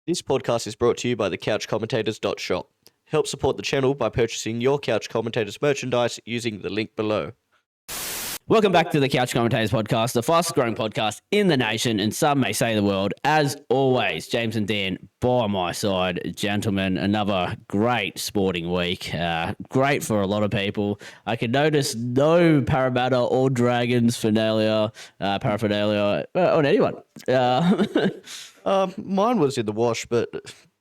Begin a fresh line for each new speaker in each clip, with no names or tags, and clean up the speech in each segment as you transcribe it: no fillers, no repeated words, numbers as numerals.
This podcast is brought to you by the couchcommentators.shop. Help support the channel by purchasing your Couch Commentators merchandise using the link below.
Welcome back to the Couch Commentators podcast, the fastest growing podcast in the nation, and some may say the world. As always, James and Dan by my side. Gentlemen, another great sporting week. Great for a lot of people. I can notice no Parramatta or Dragons paraphernalia on anyone.
Mine was in the wash, but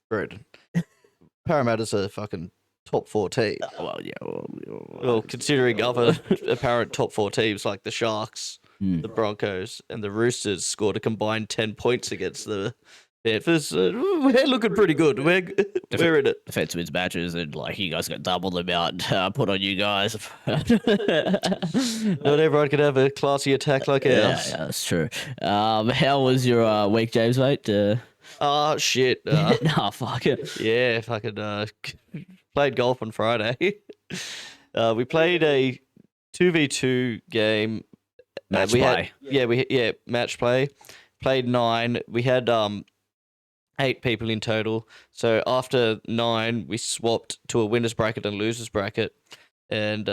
Brad, Parramatta's a fucking top 4 team. Well, considering other apparent top 4 teams like the Sharks, the Broncos, and the Roosters scored a combined 10 points against the Panthers, we're looking pretty good. We're in it.
Defense wins matches, and like you guys got double the amount put on you guys.
Not everyone can have a classy attack like ours.
Yeah, that's true. How was your week, James, mate?
Shit.
Nah, fuck it.
Yeah, fucking played golf on Friday. We played a 2v2 game.
Match play.
Match play. Played 9. We had 8 people in total. So after 9, we swapped to a winner's bracket and loser's bracket. And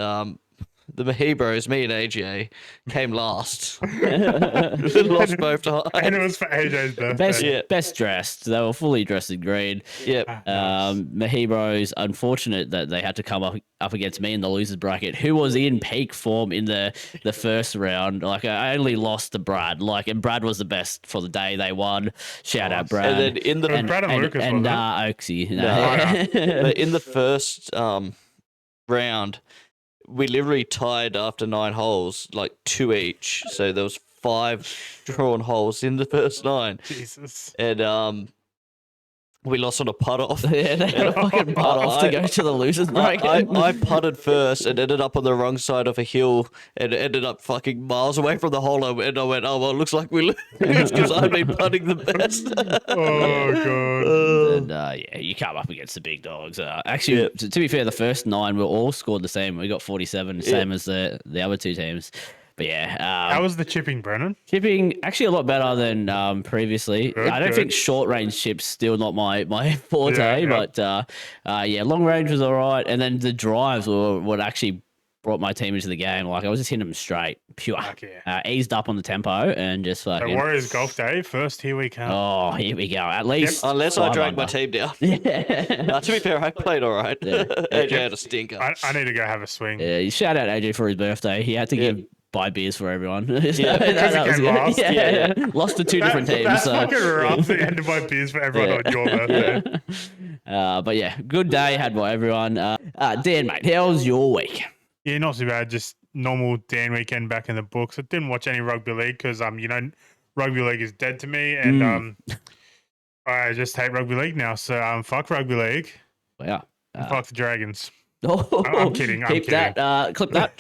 the Mahebros, me and AJ, came last. Lost both times.
And it was for AJ's birthday.
Best dressed. They were fully dressed in green.
Yep.
Mahebros, unfortunate that they had to come up against me in the losers bracket, who was in peak form in the first round. Like, I only lost to Brad. And Brad was the best for the day. They won. Shout out Brad.
And then
Brad and Lucas,
and Oaksy. No.
But in the first round, we literally tied after 9 holes, like 2 each. So there was 5 drawn holes in the first 9.
Jesus.
And we lost on a putt off.
Yeah, they had a fucking putt off to go to the losers bracket.
I putted first and ended up on the wrong side of a hill and ended up fucking miles away from the hole. And I went, oh, well, it looks like we lose because I've been putting the best.
Oh, God.
And you come up against the big dogs. Actually, to be fair, the first 9 were all scored the same. We got 47, same as the other 2 teams. But yeah.
How was the chipping, Brennan?
Chipping, actually a lot better than previously. I don't think short range chips still not my forte, but long range was all right. And then the drives were what actually brought my team into the game. Like, I was just hitting them straight, pure. Eased up on the tempo and just fucking.
So Warriors Golf Day, first, here we come.
Oh, here we go. At least.
Unless I dragged my team down. To be fair, I played all right. Yeah. AJ had a stinker.
I need to go have a swing.
Yeah, shout out AJ for his birthday. He had to buy beers for everyone.
Because he came last.
Yeah. Lost to 2 different teams.
That's fucking rough. You had to buy beers for everyone on your birthday.
But yeah, good day had by everyone. Dan, mate, how was your week?
Yeah, not too bad. Just normal Dan weekend back in the books. I didn't watch any rugby league because rugby league is dead to me, and I just hate rugby league now. So fuck rugby league.
Wow.
Fuck the Dragons.
Oh,
I'm kidding.
Clip that. Clip that.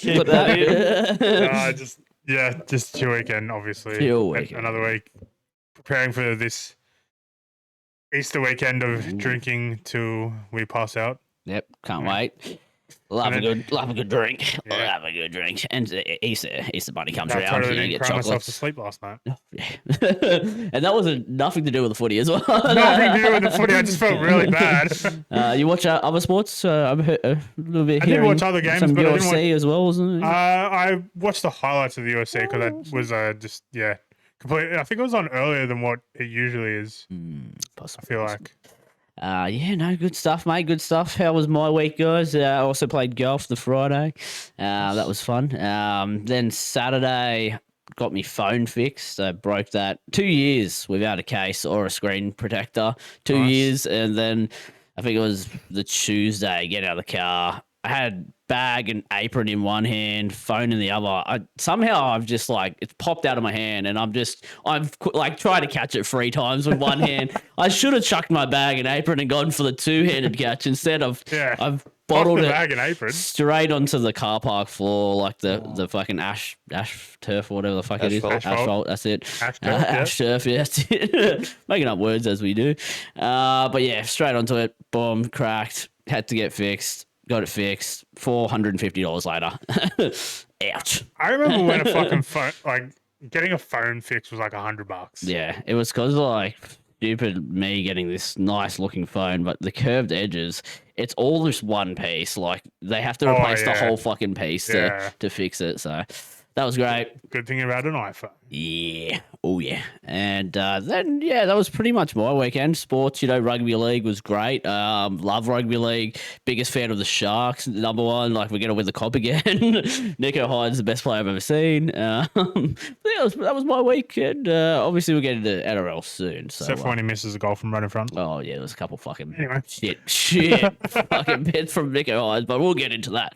Just chill weekend, obviously.
Chill weekend.
Another week preparing for this Easter weekend of drinking till we pass out.
Yep, can't wait. Love a good drink. Yeah. Love a good drink. And Easter Bunny comes around.
Totally
get
cry
chocolates.
myself to sleep last night.
And that was nothing to do with the footy as well.
Nothing to do with the footy. I just felt really bad.
You watch other sports? I'm a little bit.
I did watch other games,
some
but
UFC as well, wasn't it?
I watched the highlights of the UFC because that was completely. I think it was on earlier than what it usually is.
Possibly.
I feel like.
Good stuff, mate. Good stuff. How was my week, guys? I also played golf the Friday. That was fun. Then Saturday got me phone fixed. I broke that 2 years without a case or a screen protector. 2 years, and then I think it was the Tuesday. Get out of the car. I had bag and apron in one hand, phone in the other. I've just it's popped out of my hand, and I've tried to catch it 3 times with one hand. I should have chucked my bag and apron and gone for the 2-handed catch instead of. I've bottled it
bag and apron
straight onto the car park floor, like the fucking ash turf or whatever the fuck it is. Asphalt. That's it. Ash turf. Yeah, that's it. Making up words as we do. But yeah, straight onto it. Boom, cracked. Had to get fixed. Got it fixed. $450 later. Ouch.
I remember when a fucking phone, getting a phone fixed was like $100.
Yeah, it was because stupid me getting this nice looking phone, but the curved edges, it's all just one piece. Like they have to replace the whole fucking piece to fix it. So that was great.
Good thing about an iPhone.
Yeah. Oh, yeah. And then, yeah, that was pretty much my weekend. Sports, rugby league was great. Love rugby league. Biggest fan of the Sharks, number one. Like, we're going to win the Cop again. Nico Hyde's the best player I've ever seen. That was my weekend. Obviously, we're getting to NRL soon. So,
Except for when he misses a goal from right in front.
Oh, yeah, there was a couple fucking
Anyway.
shit fucking bits from Nico Hyde, but we'll get into that.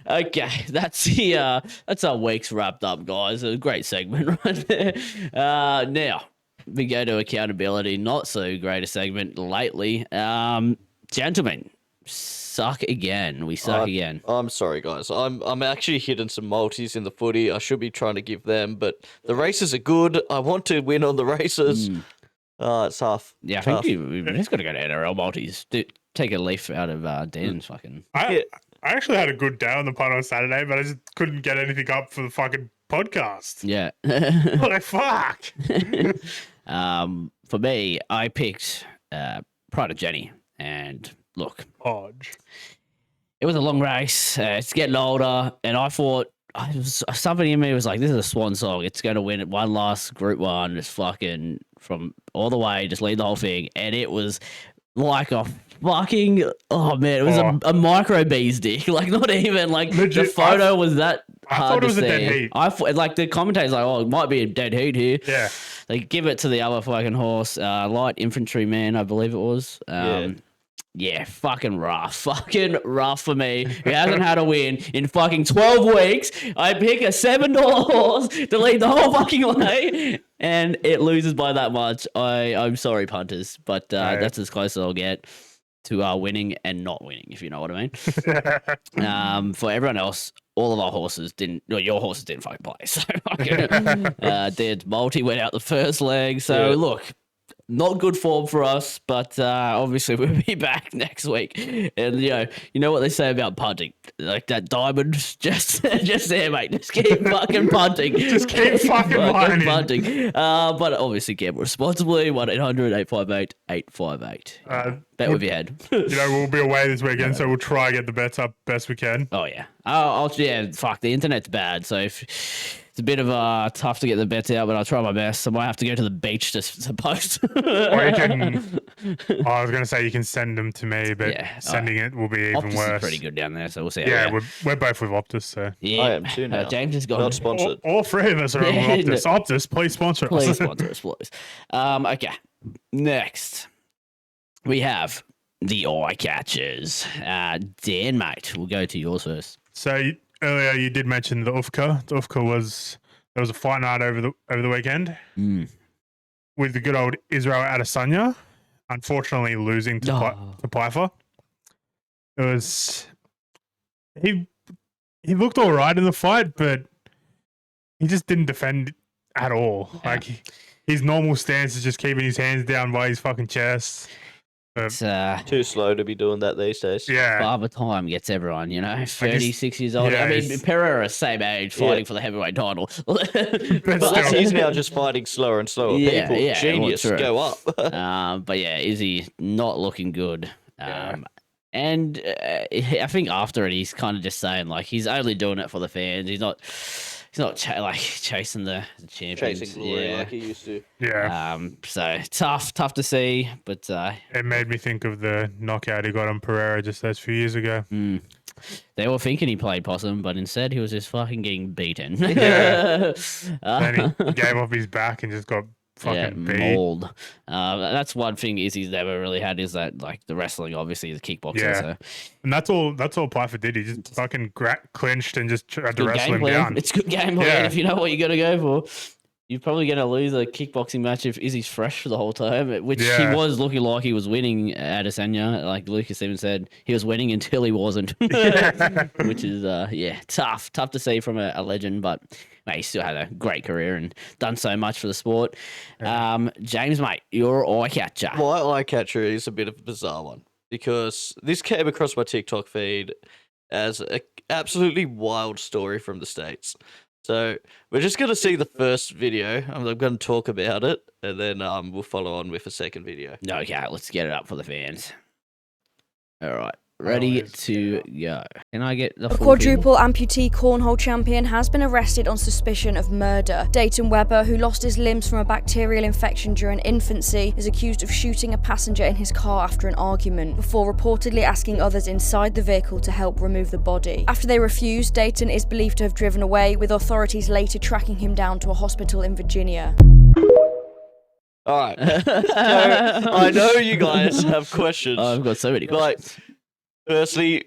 Okay, that's our week's wrapped up, guys. A great segment right there. Now we go to accountability. Not so great a segment lately. Gentlemen, suck again. We suck again.
I'm sorry, guys. I'm actually hitting some multis in the footy. I should be trying to give them, but the races are good. I want to win on the races. It's tough.
Yeah, I think we've just got to go to NRL multis. Take a leaf out of Dan's fucking.
I actually had a good day on the pod on Saturday, but I just couldn't get anything up for the fucking podcast.
Yeah.
Like, fuck.
For me, I picked Pride of Jenny, and look,
Hodge.
it was a long race. It's getting older, and I thought somebody in me was like, "This is a swan song. It's going to win it one last Group 1, just fucking from all the way, just lead the whole thing." And it was like a fucking it was a micro bee's dick. Like, not even like legit, the photo was that hard to see. I thought it was a dead heat. I thought, like, the commentators like, "Oh, it might be a dead heat here."
Yeah,
they give it to the other fucking horse, light infantryman, I believe it was. Yeah, fucking rough for me. Who hasn't had a win in fucking 12 weeks. I pick a $7 horse to lead the whole fucking way, and it loses by that much. I'm sorry, punters, but that's as close as I'll get to winning and not winning, if you know what I mean. For everyone else, all of our horses didn't. No, your horses didn't fucking play. So did multi went out the first leg. So look. Not good form for us, but obviously we'll be back next week. And you know what they say about punting, like that diamond, just there, mate. Just keep fucking punting.
Just keep fucking
punting. But obviously gamble responsibly. 1-800-858-858. Bet with your head.
We'll be away this weekend, so we'll try and get the bets up best we can.
Oh yeah. Fuck, the internet's bad, so if. It's a bit of tough to get the bets out, but I'll try my best. I might have to go to the beach to post.
Or you can. I was going to say you can send them to me, but sending it will be even
Optus
worse.
Is pretty good down there, so we'll see.
Yeah, we're both with Optus, so
yeah, I am too now.
James is gone.
Not sponsored.
All three of us are with Optus. Optus, please sponsor us.
Please sponsor us, please. Okay, next we have the eye catchers. Dan, mate, we'll go to yours first.
So. Earlier, you did mention the UFCA. The UFCA there was a fight night over the weekend with the good old Israel Adesanya, unfortunately losing to Pyfer. It was he looked all right in the fight, but he just didn't defend at all. Yeah. Like his normal stance is just keeping his hands down by his fucking chest.
It's
too slow to be doing that these days.
Yeah.
Father time gets everyone, 36 years old. Yeah, I mean, Pereira, same age, fighting for the heavyweight title.
but he's now just fighting slower and slower. People, genius, go up.
But yeah, Izzy not looking good. And I think after it, he's kind of just saying, like, he's only doing it for the fans. He's not chasing the champions.
Chasing glory like he used to.
Yeah.
So tough to see, but
it made me think of the knockout he got on Pereira just those few years ago.
They were thinking he played possum, but instead he was just fucking getting beaten.
Yeah. Then he gave off his back and just got fucking beat.
Mauled. That's one thing Izzy's never really had, is that, like, the wrestling, obviously, the kickboxing. Yeah. So.
And that's all Pyfer did. He just fucking clinched and just tried to wrestle him down.
It's good game plan if you know what you're going to go for. You're probably going to lose a kickboxing match if Izzy's fresh for the whole time, which he was looking like he was winning at Adesanya. Like Lucas even said, he was winning until he wasn't, which is, tough to see from a legend, but mate, he still had a great career and done so much for the sport. James, mate, your eye catcher.
My eye catcher is a bit of a bizarre one because this came across my TikTok feed as an absolutely wild story from the States. So we're just going to see the first video. I'm going to talk about it, and then we'll follow on with a second video.
Okay, let's get it up for the fans. All right. Ready to go. Can I get the
A quadruple amputee cornhole champion has been arrested on suspicion of murder. Dayton Webber, who lost his limbs from a bacterial infection during infancy, is accused of shooting a passenger in his car after an argument, before reportedly asking others inside the vehicle to help remove the body. After they refused, Dayton is believed to have driven away, with authorities later tracking him down to a hospital in Virginia.
All right. So, I know you guys have questions.
I've got so many questions.
Firstly,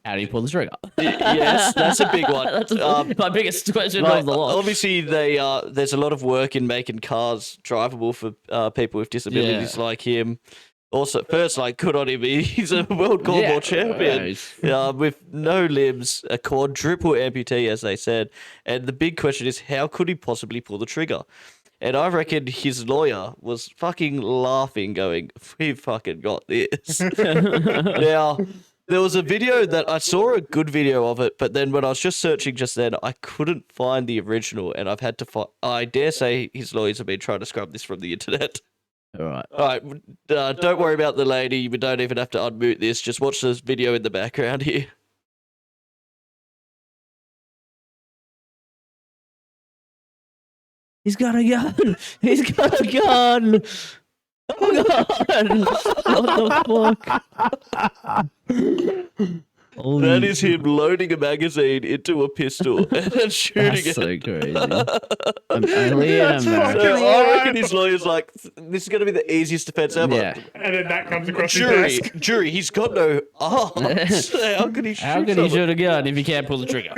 how do you pull the trigger?
Yes, that's a big one.
That's my biggest question of the lot.
Obviously, there's a lot of work in making cars drivable for people with disabilities like him. Also, first, good on him. He's a world cornhole champion with no limbs, a quadruple amputee, as they said. And the big question is, how could he possibly pull the trigger? And I reckon his lawyer was fucking laughing, going, "We fucking got this." Now, there was a video that I saw, a good video of it, but then when I was just searching just then, I couldn't find the original, and I've had to find. I dare say his lawyers have been trying to scrub this from the internet.
All
right. Don't worry about the lady. We don't even have to unmute this. Just watch this video in the background here.
He's got a gun. He's got a gun. Oh God! What the fuck?
That is him loading a magazine into a pistol and then shooting it.
So crazy. I'm only in America.
So I reckon his lawyer's like, this is going to be the easiest defense ever.
Yeah.
And then that comes across his desk.
Jury, he's got no arms. How can he shoot
How can he shoot a gun if he can't pull the trigger?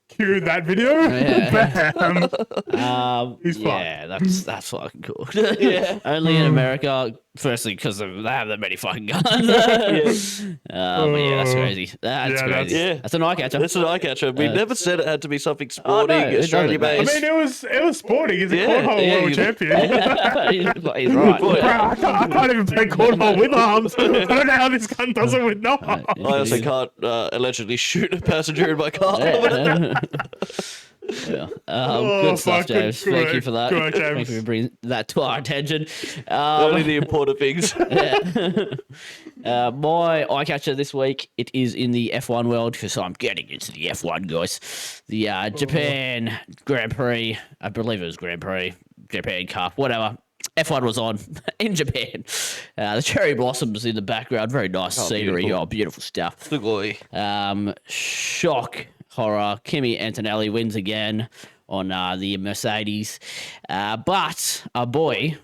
Cue that video.
Yeah.
Bam. He's fine.
Yeah, that's fucking cool.
Yeah.
Only in America, firstly because they have that many fucking guns. But yeah, that's crazy. That's crazy. That's an eye catcher.
That's an eye catcher. We never said it had to be something sporting, Australian based.
I mean, it was sporting. He's a cornhole world champion.
He's right.
Bro, I can't even play cornhole with arms. I don't know how this gun does it with no arms.
I also can't allegedly shoot a passenger in my car.
Yeah. Good stuff, James. Thank you for that.
Good,
Thank you for bringing that to our attention.
Only the important things.
My eye catcher this week, it is in the F1 world because I'm getting into the F1, guys. The Japan Grand Prix, I believe it was Grand Prix, Japan Cup, whatever. F1 was on in Japan. The cherry blossoms in the background, very nice scenery.
Beautiful.
Oh, beautiful stuff.
Sugoi.
Shock horror. Kimi Antonelli wins again on the Mercedes. But our boy,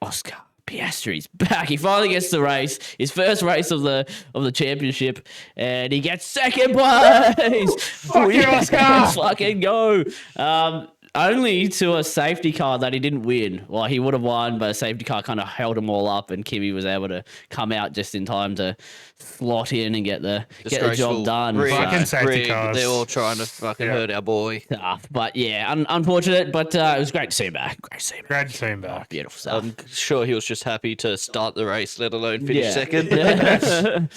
Oscar Piastri's back. He finally gets the race, his first race of the championship, and he gets second place.
Fuck you, Oscar!
Let's fucking go. Only to a safety car that he didn't win. Well, he would have won, but a safety car kind of held him all up, and Kimi was able to come out just in time to slot in and get the job done.
Fucking safety cars.
They're all trying to fucking hurt our boy.
But yeah, unfortunate, but it was great to see him back.
Great to see him back.
Beautiful stuff.
I'm sure he was just happy to start the race, let alone finish second.
100%.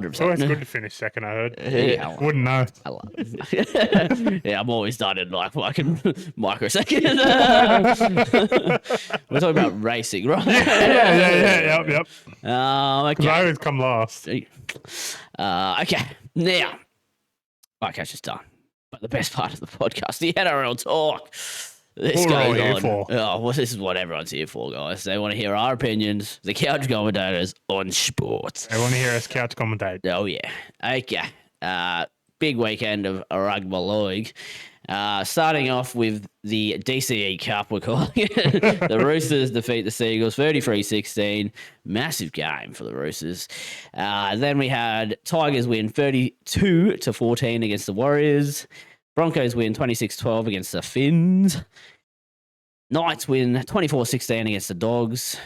It's always good to finish second, I heard.
Yeah,
Wouldn't know.
I love it. Yeah, I'm always done in fucking microsecond. We're talking about racing, right?
Yep.
Okay.
Because I always come last.
Okay. Now, my catch is done. But the best part of the podcast, the NRL talk. This
What are we
goes
here
on.
for?
Oh, well, this is what everyone's here for, guys. They want to hear our opinions, the couch commentators on sports.
They want to hear us couch commentate.
Oh, yeah. Okay. Big weekend of rugby league. Starting off with the DCE Cup, we're calling it. The Roosters defeat the Seagulls 33-16. Massive game for the Roosters. Then we had Tigers win 32-14 against the Warriors. Broncos win 26-12 against the Finns. Knights win 24-16 against the Dogs.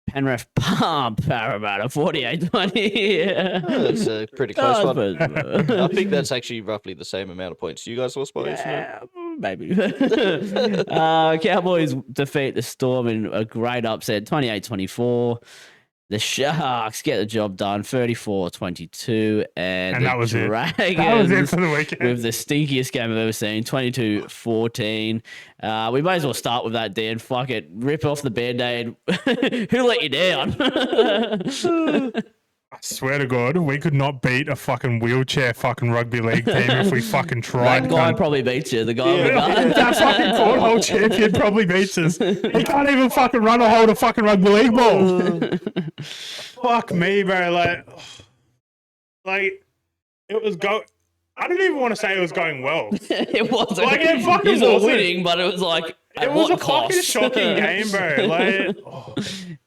Penrith pump Parramatta 48-20.
That's a pretty close one. I think that's actually roughly the same amount of points you guys were supposed to.
Maybe. Cowboys defeat the Storm in a great upset, 28-24. The Sharks get the job done, 34-22, and
that
the
was it.
Dragons
That was it for the weekend.
with the stinkiest game I've ever seen, 22-14. We may as well start with that, Dan. Fuck it, rip off the Band-Aid. Who let you down?
I swear to God, we could not beat a fucking wheelchair fucking rugby league team if we fucking tried.
That guy
cunt.
probably beats you. The guy with the gun.
That fucking cornhole champion probably beats us. He can't even fucking run or hold a fucking rugby league ball. Fuck me, bro. Like it was I don't even want to say it was going well.
It wasn't.
Like, it fucking
He's not
wasn't.
winning, but it was like,
It was a
cost?
fucking shocking game, bro. Like,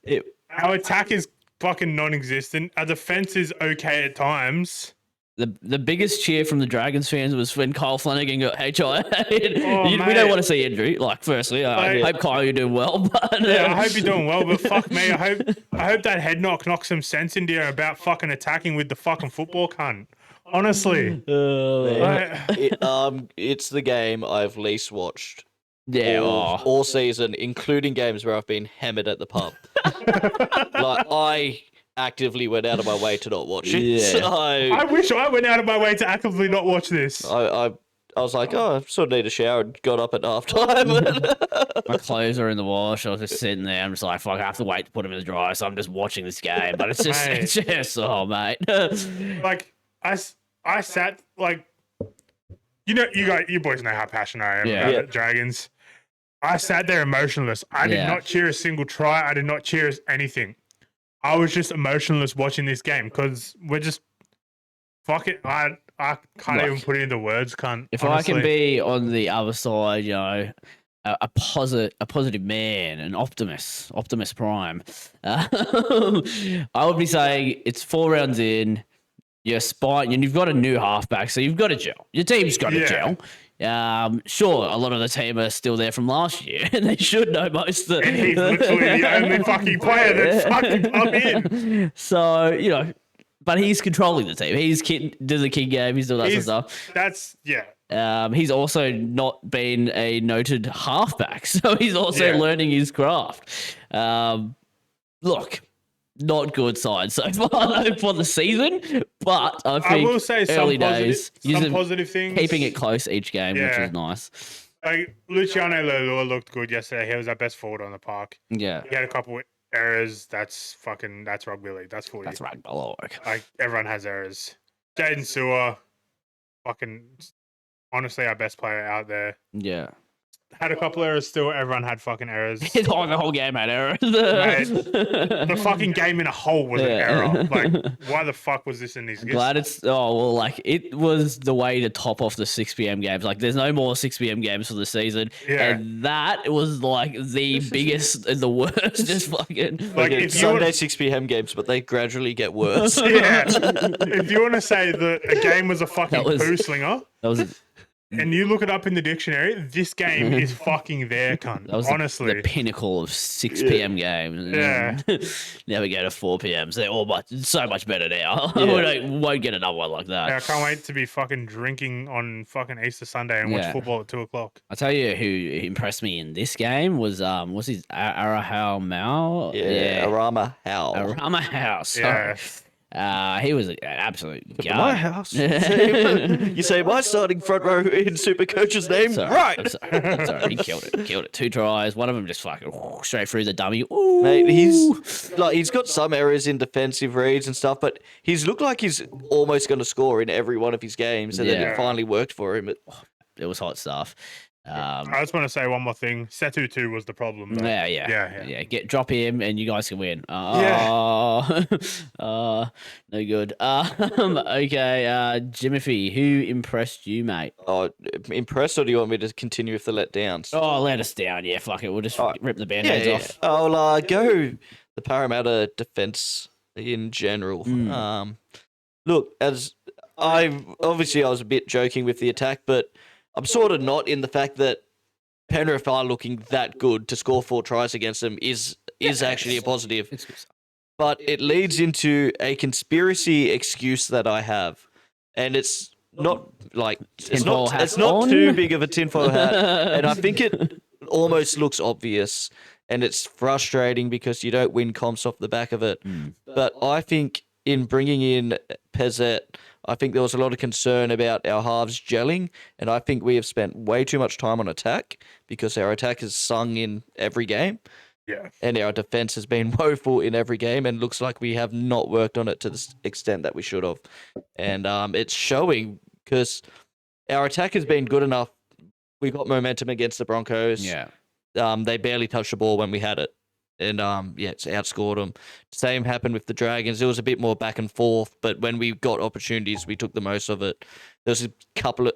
It-
our attack is fucking non-existent. Our defense is okay at times.
The biggest cheer from the Dragons fans was when Kyle Flanagan got HIA. We
mate.
don't want to see injury. Like, firstly, I
Like-
hope Kyle you're doing well. But
Yeah, I hope you're doing well, but fuck me. I hope that head knocks some sense into you about fucking attacking with the fucking football cunt. Honestly.
It's the game I've least watched
yeah.
all season, including games where I've been hammered at the pub. Like, I actively went out of my way to not watch it.
Yeah.
So
I wish I went out of my way to actively not watch this.
I was like, oh, I sort of need a shower, and got up at halftime.
My clothes are in the wash. I was just sitting there. I'm just like, fuck, I have to wait to put them in the dryer. So I'm just watching this game. But it's just,
Mate.
it's just, oh, mate.
Like, I sat, like, you boys know how passionate I am
Yeah.
about
Yeah.
the Dragons. I sat there emotionless. I did
Yeah.
not cheer a single try. I did not cheer anything. I was just emotionless watching this game because we're just, fuck it. I can't
Look,
even put it into words, cunt.
If
honestly.
I can be on the other side, a positive man, an Optimus Prime, I would be saying it's 4 rounds in. You're spine, and you've got a new halfback, so you've got to gel. Your team's got to
Yeah.
gel. Sure, a lot of the team are still there from last year, and they should know most of.
And he's literally the only fucking player that's fucking come in.
So but he's controlling the team. He's doing the king game. He's doing that sort of stuff.
That's, yeah.
He's also not been a noted halfback, so he's also
Yeah.
learning his craft. Look, not good side so far for the season, but I think
I will say
early
some
days,
positive things.
keeping it close each game, which
Yeah.
is nice.
Like, Luciano Leilua looked good yesterday. He was our best forward on the park.
Yeah,
He had a couple errors. That's rugby league. That's footy.
that's rugby league.
Like, everyone has errors. Jaden Sewer, fucking, honestly, our best player out there.
Yeah,
Had a couple errors still. Everyone had fucking errors.
the whole game had errors.
The fucking game in a whole was an error. Like, why the fuck was this in these games?
Glad it was the way to top off the 6 p.m. games. Like, there's no more 6 p.m. games for the season,
Yeah.
and that was like the biggest and the worst. Just fucking
Like,
It's
if you
Sunday
want,
6 p.m. games, but they gradually get worse.
yeah, if you want to say that a game was a fucking
That was-
poo slinger,
that was
and you look it up in the dictionary, this game is fucking there, cunt.
that was
Honestly.
the pinnacle of 6 p.m. games.
Yeah.
Now we go to 4 p.m. So they're all so much better now.
Yeah.
We won't get another one like that.
Yeah, I can't wait to be fucking drinking on fucking Easter Sunday and watch
Yeah.
football at 2:00.
I'll tell you who impressed me in this game was his Arahau Mao?
Yeah, Arama Howe.
Arama House.
Yeah.
He was an absolute
My
guy.
house. You say my starting front row in Supercoach's name?
Sorry,
Right.
I'm sorry. He killed it. 2 tries. One of them just fucking straight through the dummy. Ooh.
Mate, he's got some errors in defensive reads and stuff, but he's looked like he's almost going to score in every one of his games, and then
Yeah.
it finally worked for him.
It was hot stuff.
I just want to say one more thing. Setu 2 was the problem. Though.
Yeah. Drop him and you guys can win. No good. Okay, Jimothy, who impressed you, mate?
Oh, impressed, or do you want me to continue with the letdowns?
Oh, let us down. Yeah, fuck it. We'll just rip the band-aids off.
I'll go the Parramatta defense in general. Look, as I was a bit joking with the attack, but I'm sort of not, in the fact that Penrith are looking that good. To score 4 tries against them is actually a positive.
It's good stuff.
But it leads into a conspiracy excuse that I have, and it's not like
Tinfoil hat
it's not
on?
too big of a tinfoil hat, and I think it almost looks obvious. and it's frustrating because you don't win comps off the back of it. But I think in bringing in Pezzet, I think there was a lot of concern about our halves gelling, and I think we have spent way too much time on attack because our attack is sung in every game.
Yeah.
And our defense has been woeful in every game, and looks like we have not worked on it to the extent that we should have. And it's showing because our attack has been good enough. We got momentum against the Broncos.
Yeah.
They barely touched the ball when we had it. And, it's outscored them. Same happened with the Dragons. It was a bit more back and forth, but when we got opportunities, we took the most of it. There was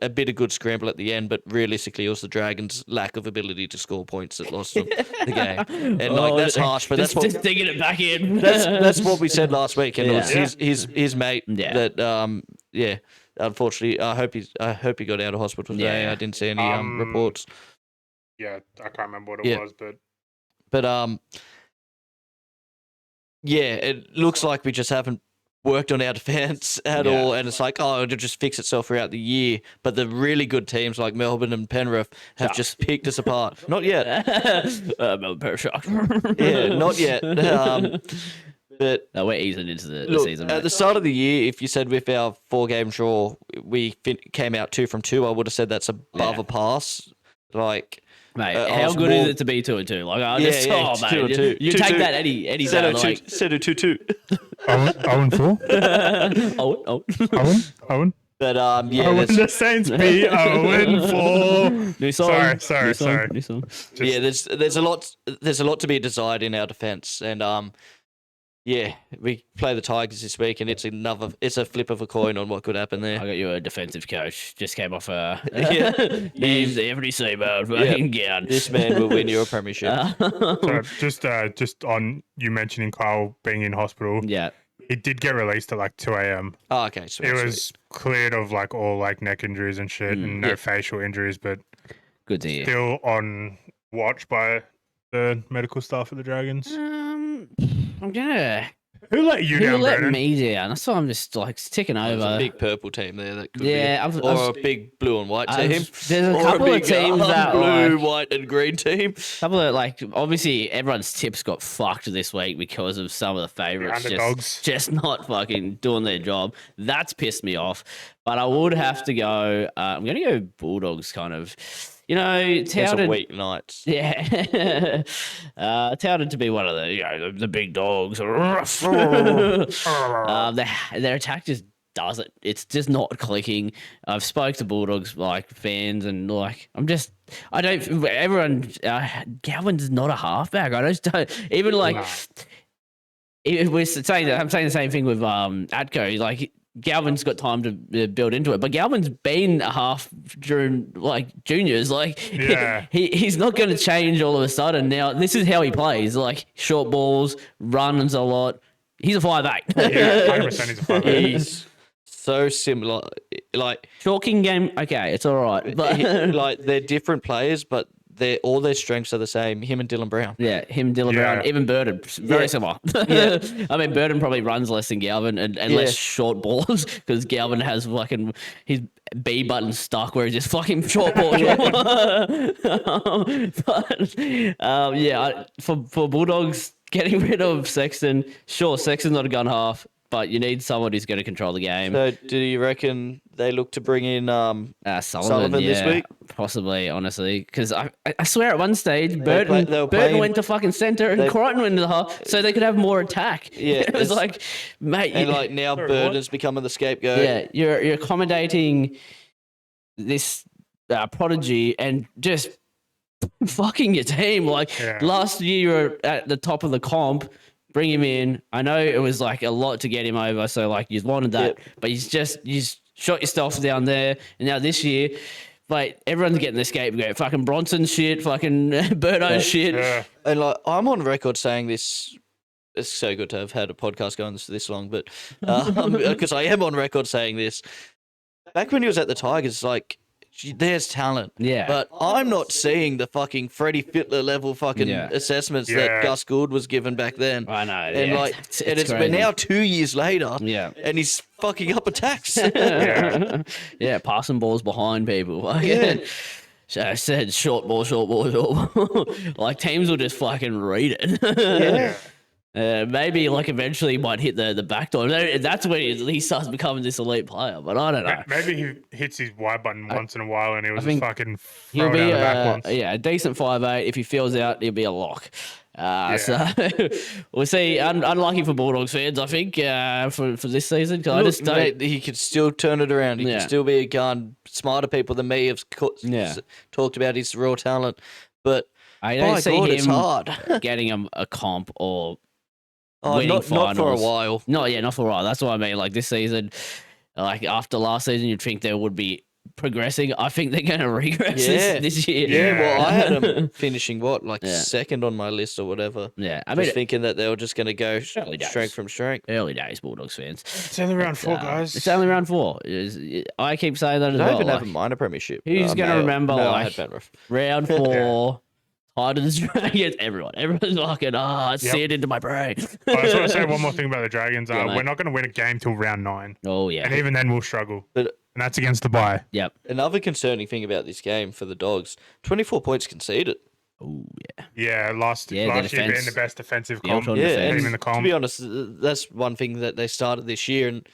a bit of good scramble at the end, but realistically, it was the Dragons' lack of ability to score points that lost them the game. And, that's harsh, but that's what...
Just digging it back in.
That's what we said last week, and it was
Yeah.
his mate
Yeah.
that, unfortunately, I hope he got out of hospital today.
Yeah.
I didn't see any reports.
Yeah, I can't remember what it
Yeah.
was, but
it looks like we just haven't worked on our defense at all, and it's like, it'll just fix itself throughout the year. But the really good teams like Melbourne and Penrith have just picked us apart. Not yet.
Melbourne Penrith Sharks.
Yeah, not yet. But
No, we're easing into the
look,
season.
at
Mate.
the start of the year, if you said with our 4-game draw, we came out 2 from 2, I would have said that's above
Yeah.
a pass. Like,
Mate,
I
how
was
good
more-
is it to be 2-2? Like, I
Yeah,
just,
yeah,
oh,
it's
mate,
2-2.
you
2-2.
take that any day. Like,
2-2.
Owen 4?
oh,
Owen?
But
Owen
there's,
the Saints be Owen 4.
new song.
Sorry.
New song.
there's a lot to be desired in our defense, and we play the Tigers this week, and it's a flip of a coin on what could happen
I
there.
got you a defensive coach. Just came off a
Yeah.
names every Seabird fucking gown.
This man will win you a premiership.
So just on you mentioning Kyle being in hospital,
Yeah.
he did get released at like 2 a.m.
Oh, okay, sweet.
It was cleared of like all like neck injuries and shit, and no
Yeah.
facial injuries, but
Good to hear.
still on watch by the medical staff of the Dragons.
I'm gonna.
Who let you
Who
down,
let
Brennan?
me down? That's why I'm just like ticking
There's
over.
a big purple team there that could
Yeah,
be,
I've-
or
I've-
a big blue and white
I've-
team.
there's a
or
couple of
big,
teams that,
blue,
like-
white, and green team.
Couple of like obviously everyone's tips got fucked this week because of some of the favorites
underdogs.
just not fucking doing their job. That's pissed me off. But I would have to go. I'm gonna go Bulldogs. Kind of,
It's a
touted.
weeknight.
Yeah, touted to be one of the big dogs. Their attack just doesn't. It's just not clicking. I've spoke to Bulldogs like fans and like I don't. Everyone, Galvin's not a halfback. I just don't even like.
Nah.
We're saying that. I'm saying the same thing with Atco. Like Galvin's got time to build into it, but Galvin's been a half during like juniors. Like
Yeah.
he's not going to change all of a sudden. Now this is how he plays. Like short balls, runs a lot. He's a 5'8".
Yeah, 100% he's a 5'8".
He's so similar. Like,
Short king game, okay, it's all right. But
like they're different players, but all their strengths are the same. Him and Dylan Brown.
yeah, him, Dylan
Yeah.
Brown, even Burden, very similar.
Yeah.
I mean, Burden probably runs less than Galvin and
Yeah.
less short balls because Galvin has fucking his B button stuck where he's just fucking short ball. For Bulldogs, getting rid of Sexton, sure, Sexton's not a gun half, but you need someone who's going to control the game.
So, do you reckon they look to bring in
Sullivan
this
yeah,
week?
Possibly, honestly, because I swear at one stage
they were
Burton
playing-
went to fucking centre and
they-
Crichton went to the half, so they could have more attack.
Yeah,
it was
it's-
like, mate,
And like now,
Sorry,
Burden's becoming the scapegoat.
yeah, you're accommodating this prodigy and just fucking your team. Like
Yeah.
last year, you were at the top of the comp. Bring him in. I know it was like a lot to get him over, so like you wanted that, but you shot yourself down there. And now this year, like everyone's getting the scapegoat. Fucking Bronson shit. Fucking Birdo shit.
Yeah.
And like I'm on record saying this. It's so good to have had a podcast going this long, but because I am on record saying this. Back when he was at the Tigers, like there's talent.
Yeah.
But I'm not seeing the fucking Freddie Fittler level fucking
Yeah.
assessments
Yeah.
that Gus Gould was given back then.
I know.
And
yeah.
like,
it's
it's been
crazy.
now 2 years later,
Yeah.
and he's fucking up attacks.
Yeah.
Yeah, passing balls behind people. Like,
Yeah.
said short ball, short ball, short ball. Like teams will just fucking read it.
Yeah.
Maybe like eventually he might hit the back door. That's when he starts becoming this elite player. But I don't know.
Maybe he hits his Y button once in a while and he was just fucking
He'll
throw it
be
out the back once.
a decent 5'8". If he fills out, he'll be a lock. So we'll see. Unlucky for Bulldogs fans, I think, for this season. Because I just don't.
Mate, he could still turn it around. He can still be a gun. Smarter people than me have talked about his raw talent, but
I don't see
God,
him
it's hard.
getting a comp or
not
winning finals.
for a while.
Not for a while. That's what I mean. Like this season, like after last season, you'd think there would be progressing. I think they're going to regress this year.
Yeah, well, I had them finishing second on my list or whatever.
Yeah, I mean,
thinking that they were just going to go strength from strength.
Early days, Bulldogs fans.
It's only round 4, guys.
It's only round 4. I keep saying that as well.
They even have a minor premiership.
Who's going to remember
I had Penrith.
round 4? Titans, Dragons, everyone's fucking seared into my brain.
I just want to say one more thing about the Dragons. We're not going to win a game till round 9.
Oh yeah,
and even then we'll struggle.
But
and that's against the bye.
Yep.
Another concerning thing about this game for the Dogs: 24 points conceded.
Oh yeah.
Yeah, last year being the best defensive team in the comp.
To be honest, that's one thing that they started this year, and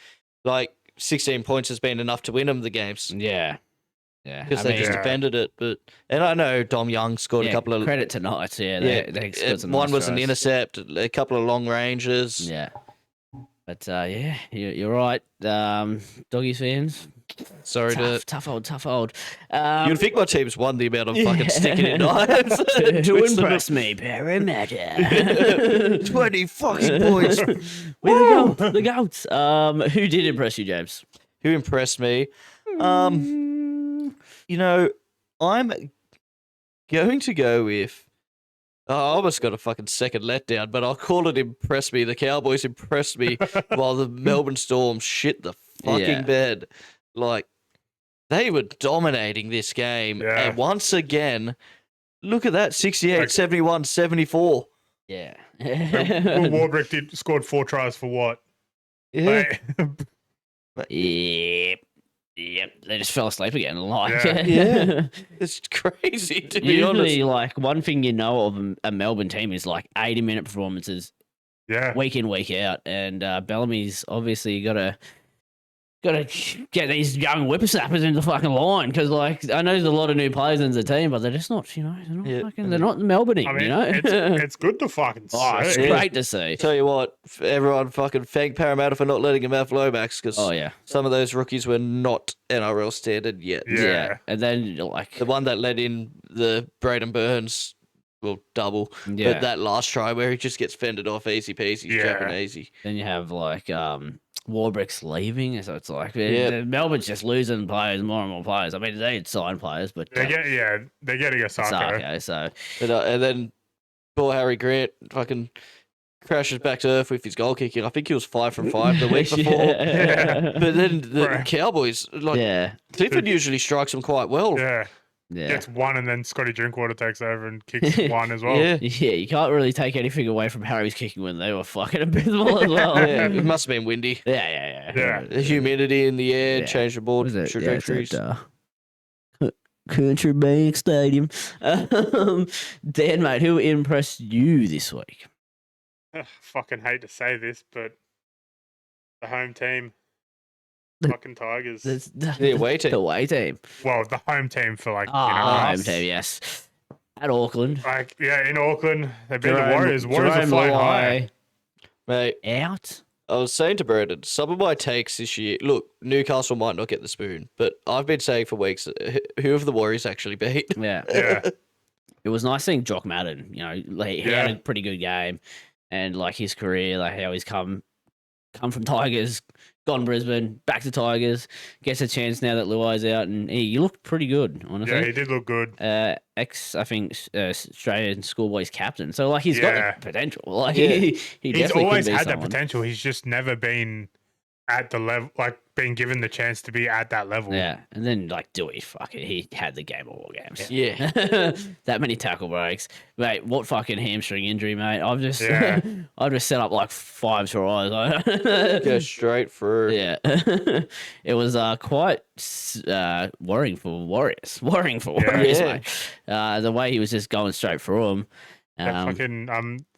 16 points has been enough to win them the games.
Yeah. Yeah,
because they just defended it. And I know Dom Young scored a couple of
credit to Knights. They scored some
one
nice
was an
tries.
intercept, a couple of long ranges.
Yeah, but you're right, Doggies fans.
Sorry
tough old.
You'd think my team's won the amount of fucking sticking in knives.
Who impressed me, Parramatta?
20 fucking points.
The goats. Who did impress you, James?
Who impressed me? I'm going to go with. I almost got a fucking second letdown, but I'll call it impress me. The Cowboys impressed me while the Melbourne Storm shit the fucking bed. They were dominating this game.
Yeah.
And once again, look at that 68, 71, 74.
Yeah.
Will Warbrick scored 4 tries for what?
Yeah.
Yep, they just fell asleep again.
It's crazy to be honest.
Usually, one thing you know of a Melbourne team is 80-minute performances, week in, week out, and Bellamy's obviously got to get these young whippersnappers into the fucking line because, I know there's a lot of new players in the team, but they're just not, they're not Melbourne,
I mean, it's good to fucking see.
Oh, it's great to see.
Tell you what, everyone fucking thank Parramatta for not letting him have Lomax because some of those rookies were not NRL standard yet.
Yeah. And then,
the one that led in the Braden Burns, double.
Yeah.
But that last try where he just gets fended off easy peasy, jumping easy.
Then you have, Warbrick's leaving, so it's Melbourne's just losing players, more and more players. I mean, they had signed players, but
they're getting a Sarko.
So,
and then poor Harry Grant fucking crashes back to earth with his goal kicking. I think he was 5 from 5 the week before. But then the Cowboys, Clifford usually strikes them quite well.
Yeah. Gets 1 and then Scotty Drinkwater takes over and kicks 1 as well.
Yeah, you can't really take anything away from Harry's kicking when they were fucking abysmal as well.
It must have been windy.
Yeah.
The humidity in the air changed the board trajectories.
Country Bank Stadium. Dan, mate, who impressed you this week?
Fucking hate to say this, but the home team. Fucking Tigers.
The away team.
The away team.
Well, the home team for
home team, yes. At Auckland.
In Auckland. They beat the Warriors. Warriors are flying high.
Mate.
Out.
I was saying to Brendan, some of my takes this year, look, Newcastle might not get the spoon, but I've been saying for weeks, who have the Warriors actually beat?
Yeah. It was nice seeing Jock Madden. He had a pretty good game. And his career, how he's come from Tigers, gone Brisbane, back to Tigers, gets a chance now that Luai's out, and he looked pretty good, honestly.
Yeah, he did look good.
Australian schoolboys captain, so he's got the potential. He's
always had that
someone.
potential. He's just never been at the level, like being given the chance to be at that level.
Yeah, and then like Dewey, fucking, he had the game of all games.
Yeah.
That many tackle breaks, mate. What fucking hamstring injury, mate? I've just,
Yeah.
I've just set up like 5 tries.
Go straight through.
Yeah, it was quite worrying for Warriors. Warriors,
Yeah.
mate. The way he was just going straight through him.
That fucking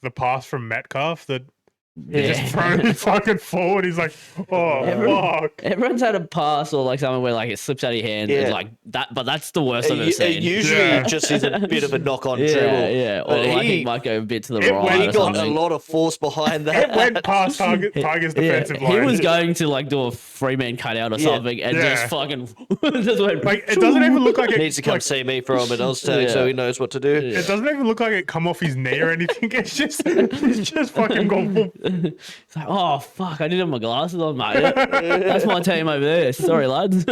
the pass from Metcalf that he
Yeah.
just thrown it fucking forward. He's like, oh fuck.
Everyone's had a pass or like something where like it slips out of your hand.
Yeah.
It's like that, but that's the worst I've ever
It
seen.
usually
Yeah.
just is a bit of a knock-on
yeah,
dribble.
yeah. Or
But
like
he-
it might go a bit to the
it
right.
went-
He
or
got a
something.
lot of force behind that.
It went past Tigers defensive
He
line.
was going to like do a 3-man cutout or
Yeah.
something and
Yeah.
just fucking just went
like it doesn't even look like it
Needs to come
like,
see me for a medals tag
Yeah.
so he knows what to do.
it doesn't even look like it come off his knee or anything. It's just fucking gone. Boom.
It's like, oh fuck, I didn't have my glasses on, mate. That's my team over there. Sorry, lads.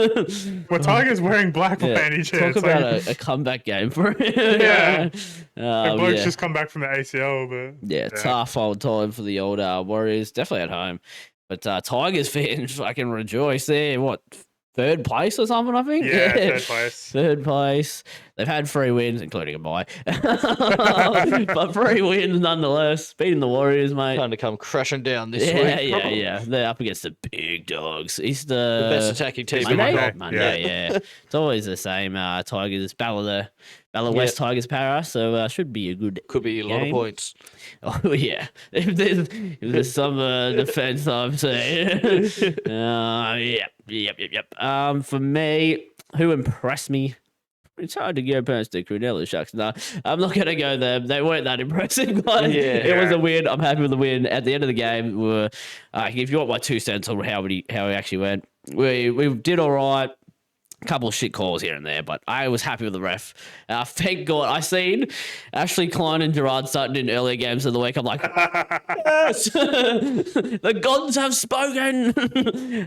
Well, Tiger's wearing black
Yeah.
panty
Talk
shirts.
about
Like,
a comeback game for him.
Yeah. the bloke's
yeah.
just come back from the ACL, but
Yeah, tough old time for the old Warriors. Definitely at home. But Tigers fans fucking rejoice there. What, 3rd place or something, I think?
yeah, 3rd place.
3rd place. They've had 3 wins, including a bye. But 3 wins nonetheless. Beating the Warriors, mate.
Kind of come crashing down this
Yeah,
week.
yeah. They're up against the big dogs. It's the
Best attacking team in the
Monday?
comp.
Monday, yeah. It's always the same. Tigers, Ballard West Tigers para, so should be a good.
Could be a lot of
Game.
points.
Oh yeah, if there's some defense, I'm saying. Yep. For me, who impressed me? It's hard to go past the Cronulla Sharks. No, I'm not going to go there. They weren't that impressive, guys.
Yeah.
It was a win. I'm happy with the win. At the end of the game, if you want my 2 cents on how we actually went, we did all right. Couple of shit calls here and there, but I was happy with the ref. Thank God. I seen Ashley Klein and Gerard Sutton in earlier games of the week. I'm like, yes, the gods have spoken.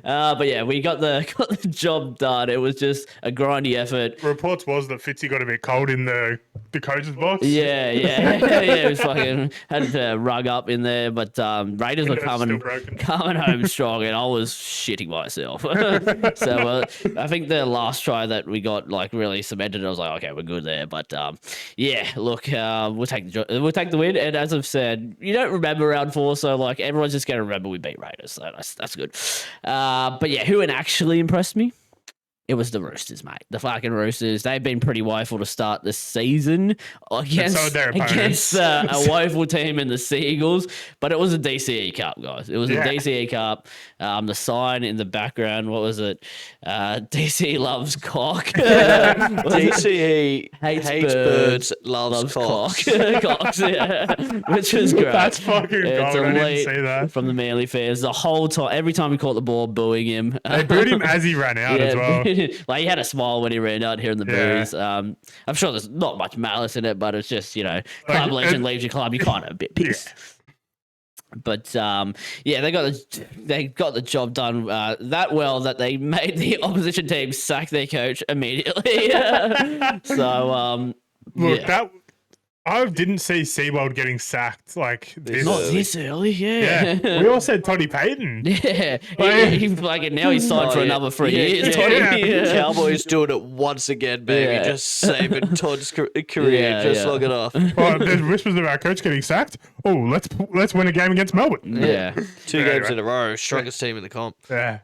But yeah, we got the job done. It was just a grindy effort.
Reports was that Fitzy got a bit cold in the coach's box.
Yeah. It was fucking had to rug up in there, but Raiders were
Window's still
coming home strong, and I was shitting myself. So I think the last try that we got like really cemented, I was like, okay, we're good there. But yeah, look, we'll take the win. And as I've said, you don't remember round 4, so like everyone's just gonna remember we beat Raiders, so that's good. But yeah, who actually impressed me? It was the Roosters, mate. The fucking Roosters. They've been pretty woeful to start the season against a woeful team in the Seagulls. But it was a DCE Cup, guys. It was a DCE Cup. The sign in the background, what was it? DCE loves cock.
DCE hates birds, loves cocks.
Cocks, yeah. Which was great.
That's fucking
It's
gold. I didn't
elite
see that.
from the Manly fans. The whole time, every time we caught the ball, booing him.
They booed him as he ran out as well.
Like he had a smile when he ran out hearing the
Yeah.
boos. I'm sure there's not much malice in it, but it's just, club legend leaves your club, you kind of a bit pissed. But yeah, they got the job done that well that they made the opposition team sack their coach immediately. So
Look,
yeah.
I didn't see Seabold getting sacked like this.
Not this early, yeah.
Yeah, we all said Toddy Payton.
Yeah, now he's signed for
yeah.
another 3
Yeah,
years.
yeah.
Toddy. Yeah.
Cowboys doing it once again, baby.
Yeah.
Just saving Todd's career.
Yeah,
just
yeah.
look it off.
Oh, there's whispers of our coach getting sacked. Oh, let's win a game against Melbourne.
Yeah.
2
Yeah,
games
right.
in a row, strongest team in the comp.
Yeah.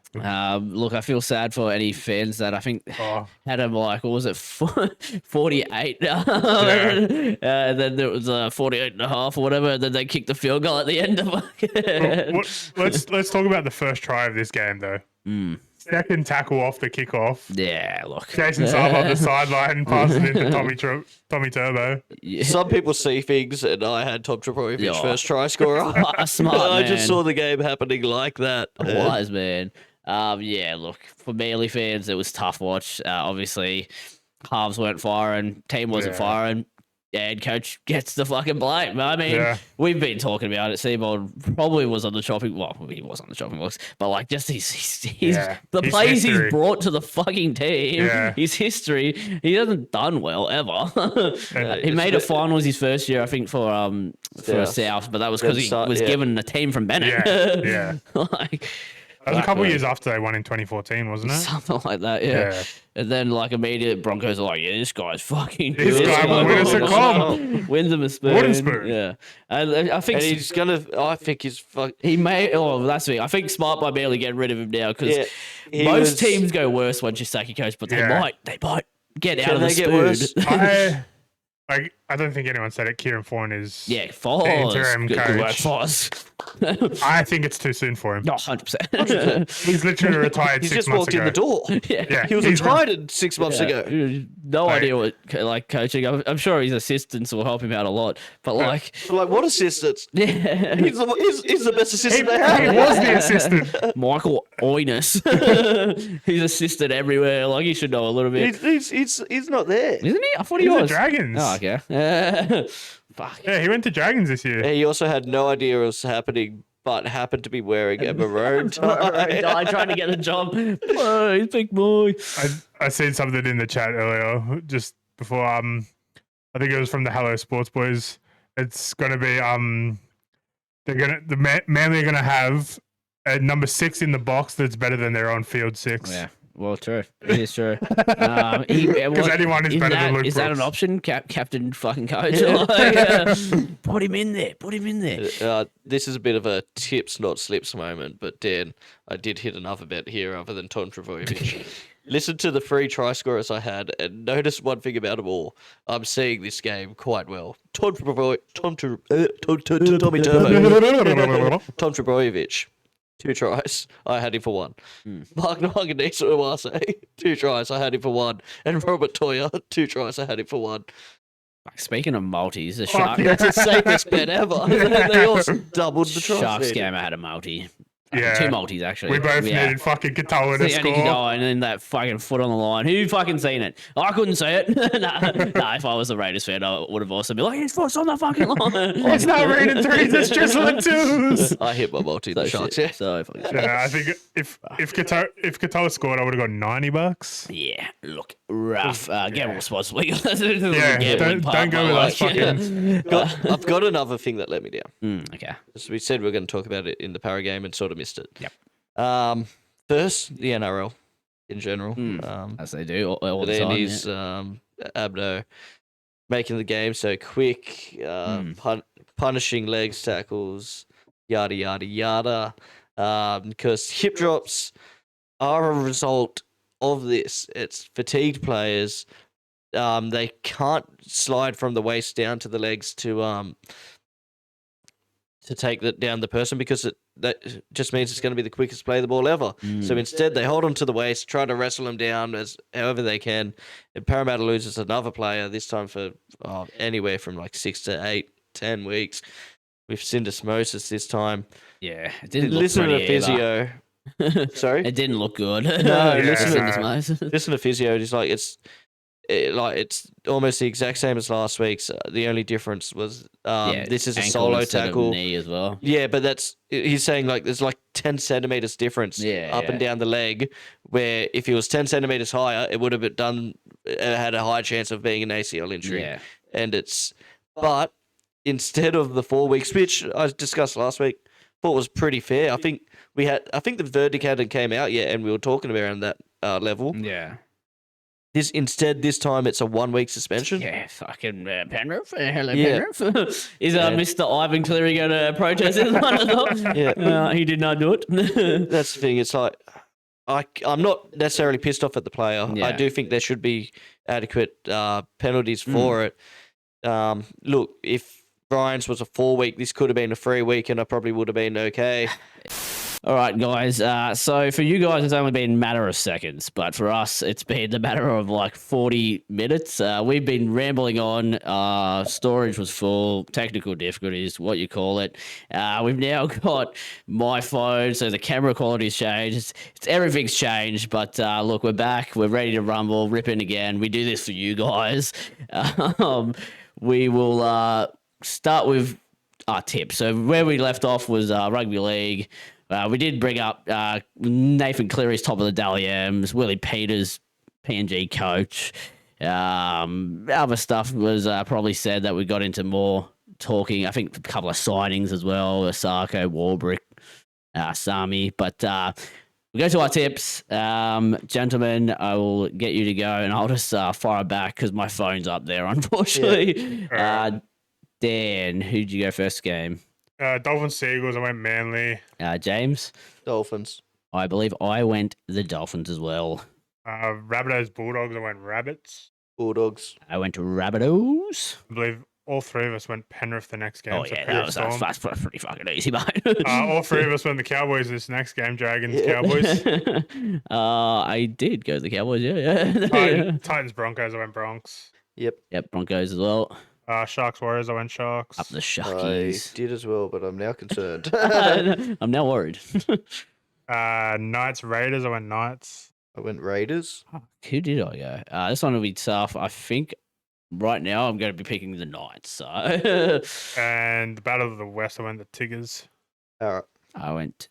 Look, I feel sad for any fans that I think
Oh,
had him like, what was it, 48? And then there was 48 and a half or whatever, and then they kicked the field goal at the end of it.
let's talk about the first try of this game though. Second tackle off the kickoff.
Yeah, look.
Jason Saab on the sideline passes into Tommy Turbo.
Yeah.
Some people see things, and I had Tom Trbojevic
Yeah.
first try scorer.
A smart
I
man.
just saw the game happening like that.
A wise man. Yeah, look, for Manly fans, it was tough watch. Obviously, halves weren't firing, team wasn't
Yeah.
firing. And coach gets the fucking blame. I mean,
Yeah.
we've been talking about it. Seabold probably was on the chopping. Well, he was on the chopping blocks, but like just
Yeah.
the
His
plays
history.
he's brought to the fucking team.
Yeah.
His history. He hasn't done well ever. He made a finals his first year, I think, for
South.
South, but that was because he
Then
was
yeah.
given a team from Bennett.
Yeah, yeah.
Like,
That was a couple of years after they won in 2014, wasn't it?
Something like that, yeah. And then like immediate Broncos are like, yeah, this guy's fucking good.
This guy will win us a comp.
Wins them a spoon.
Wooden spoon.
Yeah. And I think
And he's gonna. I think he's fuck.
he may. Oh, that's me. I think smart by barely getting rid of him now because
he
most
was-
teams go worse once you sack your coach, but they might get out of the
they get
spoon.
worse?
I don't think anyone said it. Kieran Foran is
Foz.
interim
Good work,
coach.
Foz.
I think it's too soon for him.
No, 100%.
He's literally retired
He's
6
just
months
walked
ago.
in the door.
Yeah.
He was
He's
retired 6 months ago.
No
Like-
idea what coaching. I'm sure his assistants will help him out a lot, but like,
So, like, what assistants?
yeah,
He's the best
He,
assistant they
he
have.
was the assistant.
Michael Oyness. He's assisted everywhere. Like he should know a little bit,
He's not there.
isn't he? I thought he
He's the
was.
Dragons.
Oh, okay. Fuck.
Yeah, he went to Dragons this year.
He also had no idea it was happening, but happened to be wearing a maroon tie.
I trying to get the job. Oh, he's big boy.
I seen something in the chat earlier, just before. I think it was from the Hello Sports Boys. It's gonna be Manly are gonna have a number 6 in the box that's better than their on field 6.
Yeah. Well, true. It is true.
Because anyone is better than Luke
Is that an
Brooks.
option, captain fucking coach? Like, put him in there. Put him in there.
This is a bit of a tips, not slips moment, but Dan, I did hit another bet here other than Tom Trbojevic. Listen to the 3 try scorers I had and notice one thing about them all. I'm seeing this game quite well. Tommy Trbojevic, 2 tries. I had him for 1. Mark Naganisa Uwase, 2 tries. I had him for 1. And Robert Toya, 2 tries. I had him for 1.
Speaking of multis, the
Fuck
Shark,
That's the safest bet ever. They all doubled the tries.
Sharks
needed.
game, I had a multi.
Yeah.
2 multis, actually.
We both needed fucking Katoa to
The only
score.
guy and then that fucking foot on the line. Who fucking seen it? I couldn't see it. nah, if I was a Raiders fan, I would have also been like, his foot's on the fucking line.
It's not raining 3s, it's drizzling 2s.
I hit my multi,
So
the Sharks,
shit.
yeah.
So fucking shit.
Yeah, I think if Katoa scored, I would have got $90.
Yeah, look, rough. Gamble responsibly.
Yeah, don't go with us fucking-
I've got another thing that let me down.
Okay.
So we said we are going to talk about it in the para game and sort of missed it.
Yep.
First, the NRL in general.
As they do all the
then
time.
is Abdo making the game so quick, punishing legs tackles, yada yada yada. Because hip drops are a result of this. It's fatigued players. They can't slide from the waist down to the legs to take down the person because that just means it's going to be the quickest play the ball ever. So instead, they hold on to the waist, try to wrestle them down as however they can. And Parramatta loses another player, this time for anywhere from like 6 to 8, 10 weeks. With syndesmosis this time.
Yeah, it didn't look
Listen to
pretty
physio. Sorry?
It didn't look good.
No,
listen
to physio. It's like it's almost the exact same as last week's. The only difference was this is a
ankle
solo
instead of
tackle.
knee as well.
Yeah, but he's saying like there's like 10 centimeters difference up and down the leg. Where if he was 10 centimeters higher, it would have had a high chance of being an ACL injury.
Yeah.
And but instead of the 4 weeks, which I discussed last week, thought was pretty fair. I think the verdict hadn't came out yet, and we were talking around that level.
Yeah.
This time it's a 1 week suspension.
Yeah, fucking Penrith. Hello,
Yeah.
Penrith. Is Mr. Ivan Cleary going to protest this one as well?
Yeah.
He did not do it.
That's the thing. It's like I'm not necessarily pissed off at the player.
Yeah.
I do think there should be adequate penalties for it. Look, if Brian's was a 4 week, this could have been a 3 week, and I probably would have been okay.
All right, guys. So for you guys, it's only been a matter of seconds, but for us, it's been a matter of like 40 minutes. We've been rambling on. Storage was full, technical difficulties, what you call it. We've now got my phone, so the camera quality's changed. It's everything's changed, but look, we're back. We're ready to rumble, rip in again. We do this for you guys. We will start with our tips. So where we left off was rugby league. We did bring up Nathan Cleary's top of the Dally M's, Willie Peters, PNG coach. Other stuff was probably said that we got into more talking. I think a couple of signings as well, Asako, Warbrick. Sami. But we go to our tips. Gentlemen, I will get you to go, and I'll just fire back because my phone's up there, unfortunately. Dan, who'd you go first game?
Dolphins, Seagulls, I went Manly.
James?
Dolphins.
I believe I went the Dolphins as well.
Rabbitohs, Bulldogs, I went Rabbits.
Bulldogs.
I went to Rabbitohs.
I believe all three of us went Penrith the next game.
Oh,
so
yeah,
Penrith
that's
Storm.
pretty fucking easy, mate.
All three of us went the Cowboys this next game. Dragons, Cowboys.
I did go to the Cowboys, yeah.
Titans, Broncos, I went Bronx.
Yep.
Yep, Broncos as well.
Sharks, Warriors, I went Sharks.
Up the
I
Sharkies.
did as well, but I'm now concerned.
I'm now worried.
Knights, Raiders, I went Knights.
I went Raiders.
Who did I go? This one will be tough. I think right now I'm going to be picking the Knights. So
And the Battle of the West, I went the Tigers.
All right.
I went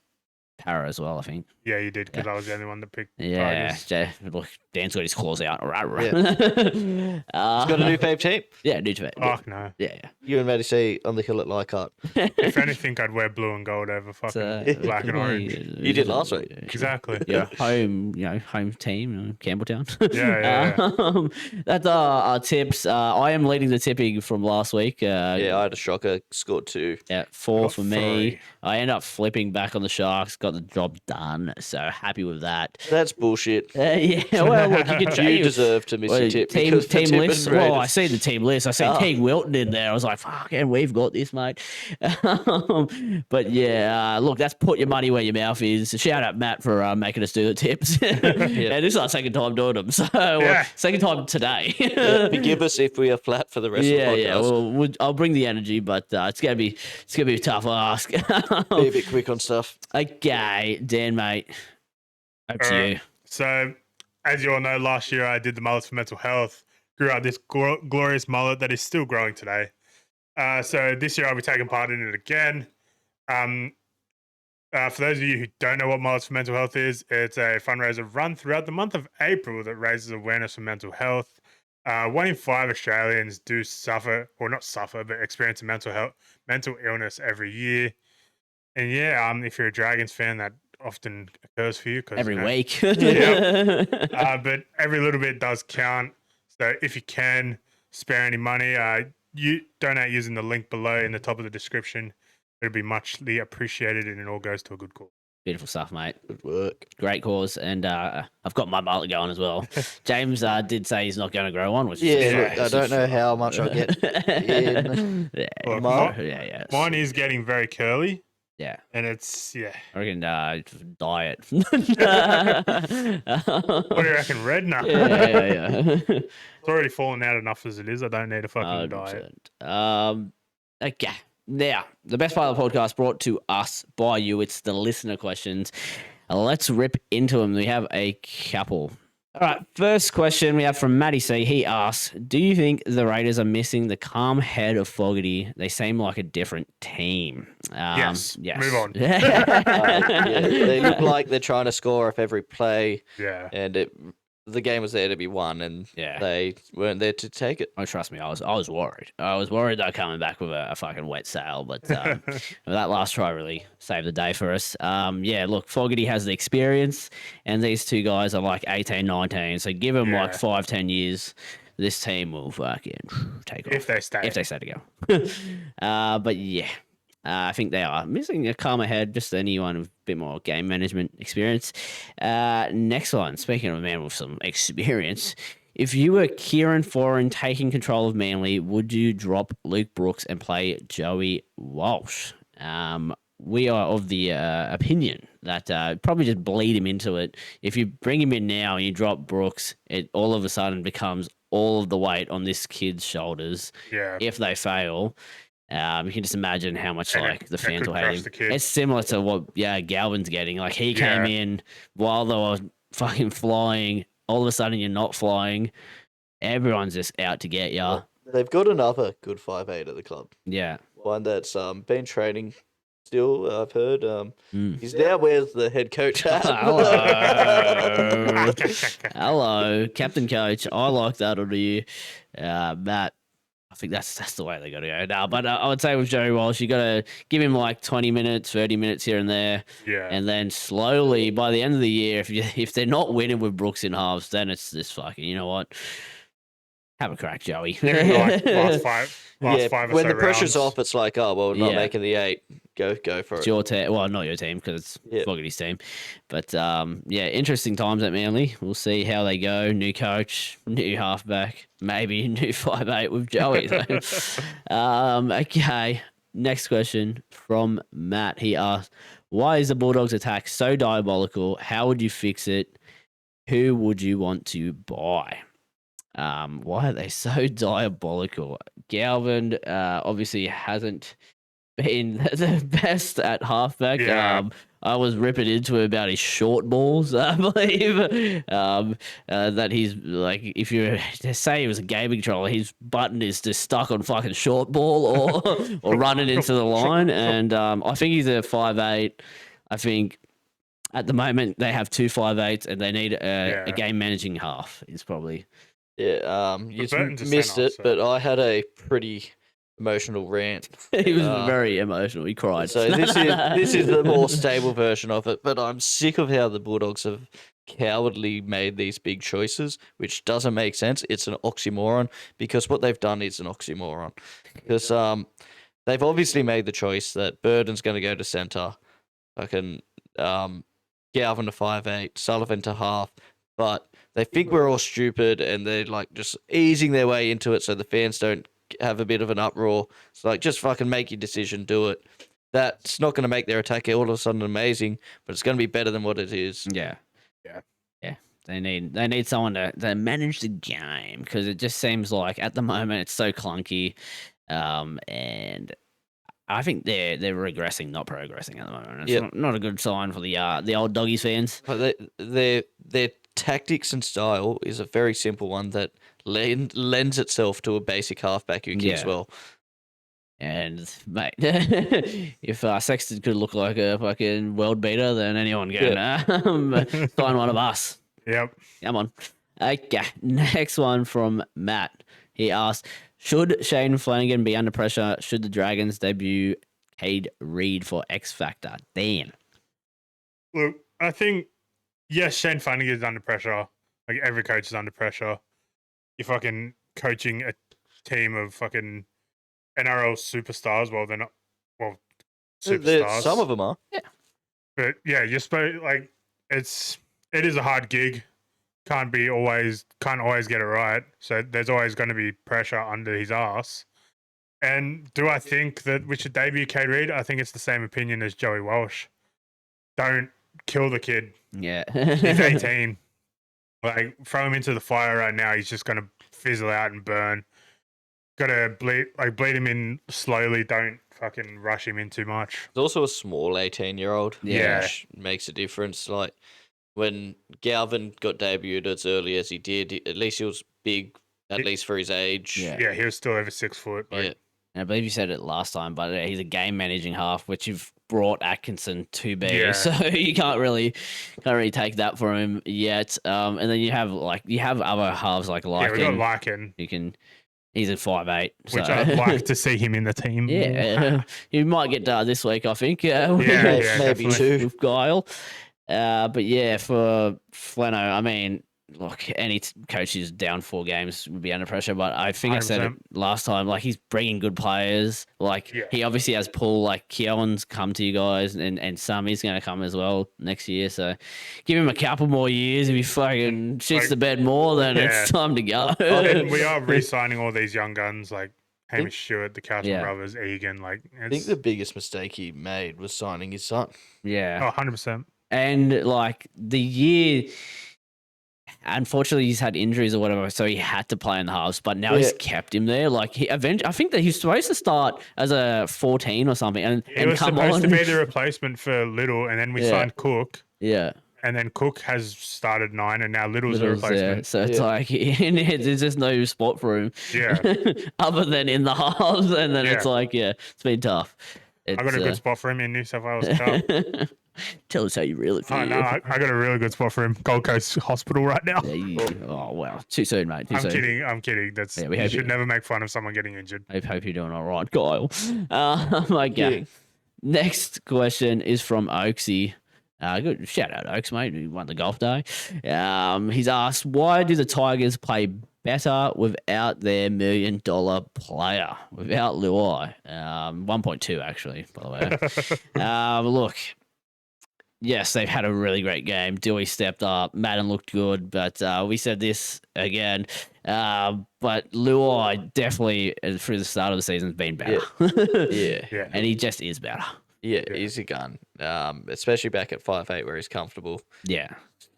Para as well, I think.
Yeah, you did, because I was the only one that picked
Yeah,
Tigers.
look, Dan's got his claws out.
He's got a new fave team.
Yeah, new to
Fuck no.
Yeah.
You and Maddie see on the hill at Leichhardt.
If anything, I'd wear blue and gold over fucking black and orange.
You did last week.
Exactly.
Yeah, home team, Campbelltown.
Yeah.
That's our tips. I am leading the tipping from last week.
Yeah, I had a shocker. Scored 2.
Yeah, 4
Got
for me.
3.
I end up flipping back on the Sharks. Got the job done. So happy with that.
That's bullshit.
Yeah, well, look, you can
You deserve to miss your tip.
Team
because the tip
list.
and
Well, I
Raiders-
see the team list. I see Team Wilton in there. I was like, fuck, and we've got this, mate. But yeah, look, that's put your money where your mouth is. Shout out Matt for making us do the tips. And this is our second time doing them. So second time today.
Forgive us if we are flat for the rest of the podcast.
Yeah. Well, I'll bring the energy, but it's gonna be a tough ask.
Be a bit quick on stuff.
Okay, Dan, mate. Up to you.
So, as you all know, last year I did the mullets for mental health. Grew out this glorious mullet that is still growing today. So this year I'll be taking part in it again. For those of you who don't know what Mullets for Mental Health is, it's a fundraiser run throughout the month of April that raises awareness for mental health. 1 in 5 Australians do suffer, or not suffer, but experience a mental illness every year. And yeah, if you're a Dragons fan, that often occurs for you.
Every week.
But every little bit does count. So if you can spare any money, you donate using the link below in the top of the description. It'd be muchly appreciated, and it all goes to a good cause.
Beautiful stuff, mate.
Good work.
Great cause, and I've got my mullet going as well. James did say he's not going to grow one, which
Yeah,
is
look, I don't know how much I'll get in.
Look,
yeah.
Mine is getting very curly,
Yeah,
and it's
I reckon diet.
What do you reckon, red? No,
Yeah.
it's already fallen out enough as it is. I don't need a fucking diet.
100%. Okay. Now, the best part of the podcast brought to us by you. It's the listener questions. Let's rip into them. We have a couple. All right, first question we have from Matty C. He asks, do you think the Raiders are missing the calm head of Fogarty? They seem like a different team.
Yes. Move on.
They look like they're trying to score off every play,
Yeah.
and the game was there to be won, and they weren't there to take it.
Oh, trust me, I was worried. I was worried they're coming back with a fucking wet sail, but that last try really saved the day for us. Look, Fogarty has the experience, and these two guys are like 18, 19, so give them like 5-10 years, this team will fucking take off.
If they stay.
If they stay together. But yeah. I think they are missing a calmer head, just anyone with a bit more game management experience. Next one, speaking of a man with some experience, if you were Kieran Foran taking control of Manly, would you drop Luke Brooks and play Joey Walsh? We are of the opinion that probably just bleed him into it. If you bring him in now and you drop Brooks, it all of a sudden becomes all of the weight on this kid's shoulders.
Yeah.
If they fail. You can just imagine how much the fans will hate him.
kid.
It's similar to what Galvin's getting. Like he came in while they were fucking flying. All of a sudden you're not flying. Everyone's just out to get you.
They've got another good 5'8" at the club.
Yeah.
One that's been training still, I've heard. He's now wears the head coach hat.
Hello, Captain Coach. I like that under you. Matt, I think that's the way they got to go now. But I would say with Joey Walsh, you got to give him like 20 minutes, 30 minutes here and there.
Yeah.
And then slowly, by the end of the year, if they're not winning with Brooks in halves, then it's this fucking, you know what? Have a crack, Joey.
last five
When
or so
the pressure's
rounds.
off, it's like, oh, well, we're not
Yeah.
making the 8. Go for
It's
it.
your team. Well, not your team because it's Fogarty's team. But interesting times at Manly. We'll see how they go. New coach, new halfback, maybe new 5'8" with Joey. Okay. Next question from Matt. He asked, why is the Bulldogs' attack so diabolical? How would you fix it? Who would you want to buy? Why are they so diabolical? Galvin obviously hasn't been the best at halfback.
Yeah.
I was ripping into him about his short balls, I believe. That he's like, if you say he was a gaming controller, his button is just stuck on fucking short ball or running into the line. And I think he's a 5'8". I think at the moment they have 2 5'8s and they need a game managing half. Is probably.
Yeah, you
Burton's a
missed
centre,
it,
so-
but I had a pretty emotional rant.
He was very emotional. He cried.
So this is the more stable version of it, but I'm sick of how the Bulldogs have cowardly made these big choices, which doesn't make sense. It's an oxymoron because what they've done is an oxymoron. Because they've obviously made the choice that Burden's going to go to centre, fucking Galvin to 5'8", Sullivan to half, but they think we're all stupid and they're like just easing their way into it so the fans don't have a bit of an uproar. It's like, just fucking make your decision, do it. That's not going to make their attack all of a sudden amazing, but it's going to be better than what it is.
Yeah.
Yeah.
Yeah. They need someone to manage the game because it just seems like at the moment it's so clunky. And I think they're regressing, not progressing at the moment. It's not a good sign for the old Doggies fans.
But their tactics and style is a very simple one that lends itself to a basic halfback who kicks well.
And mate, if Sexton could look like a fucking world beater, then anyone can sign one of us.
Yep.
Come on. Okay, next one from Matt. He asked, should Shane Flanagan be under pressure? Should the Dragons debut Cade Reid for X Factor? Dan.
Look, I think, yes, Shane Flanagan is under pressure. Like, every coach is under pressure. You're fucking coaching a team of fucking NRL superstars. Well, they're not, superstars.
Some of them are.
Yeah.
But yeah, you're supposed, like, it is a hard gig. Can't always get it right. So there's always going to be pressure under his ass. And do I think that we should debut Cade Reid? I think it's the same opinion as Joey Walsh. Don't kill the kid.
Yeah.
He's 18. Like, throw him into the fire right now. He's just going to fizzle out and burn. Got to bleed him in slowly. Don't fucking rush him in too much.
There's also a small 18-year-old,
Yeah.
which makes a difference. Like, when Galvin got debuted as early as he did, at least he was big, at least for his age.
Yeah.
Yeah, he was still over 6 foot. Like,
Yeah.
And I believe you said it last time, but he's a game managing half, which you've brought Atkinson to be.
Yeah.
So you can't really take that from him yet. And then you have other halves like
yeah, we got
Larkin.
Larkin,
He's a 5'8",
which
so.
I'd like to see him in the team.
Yeah, you might get this week, I think.
Yeah,
maybe
definitely.
two.
With Guile. But yeah, for Flano, I mean, look, any coach who's down 4 games would be under pressure. But I think I said it
100%.
last time. Like, he's bringing good players. Like, he obviously has pull. Like, Keown's come to you guys, and Sammy's going to come as well next year. So give him a couple more years. If he fucking shits the bed more, then it's time to go.
And we are re-signing all these young guns like Hamish Stewart, the Cashman brothers, Egan. Like,
I think the biggest mistake he made was signing his son.
Yeah.
100%.
And like the year, unfortunately, he's had injuries or whatever, so he had to play in the halves. But now he's kept him there. Like, I think that he's supposed to start as a 14 or something, and
He was
come
supposed
on.
to be the replacement for Little, and then we signed Cook,
Yeah,
and then Cook has started 9, and now Little's the replacement.
so it's like there's just no spot for him.
Yeah.
Other than in the halves, and then it's like, it's been tough.
I got a good spot for him in New South Wales Cup.
Tell us how you really feel.
Oh, no, I got a really good spot for him. Gold Coast Hospital right now.
Oh, wow. Too soon, mate. Too soon.
I'm kidding.
Yeah, we
you should never make fun of someone getting injured.
I hope you're doing all right, Kyle. Okay. Next question is from Oaksy. Good shout out, Oaks, mate. He won the golf day. He's asked, why do the Tigers play better without their $1 million player, without Luai? 1.2 actually, by the way. Look, yes, they've had a really great game. Dewey stepped up. Madden looked good, but we said this again. But Luai definitely, through the start of the season, has been better.
Yeah.
And he just is better.
Yeah, he's a gun. Especially back at 5'8", where he's comfortable.
Yeah.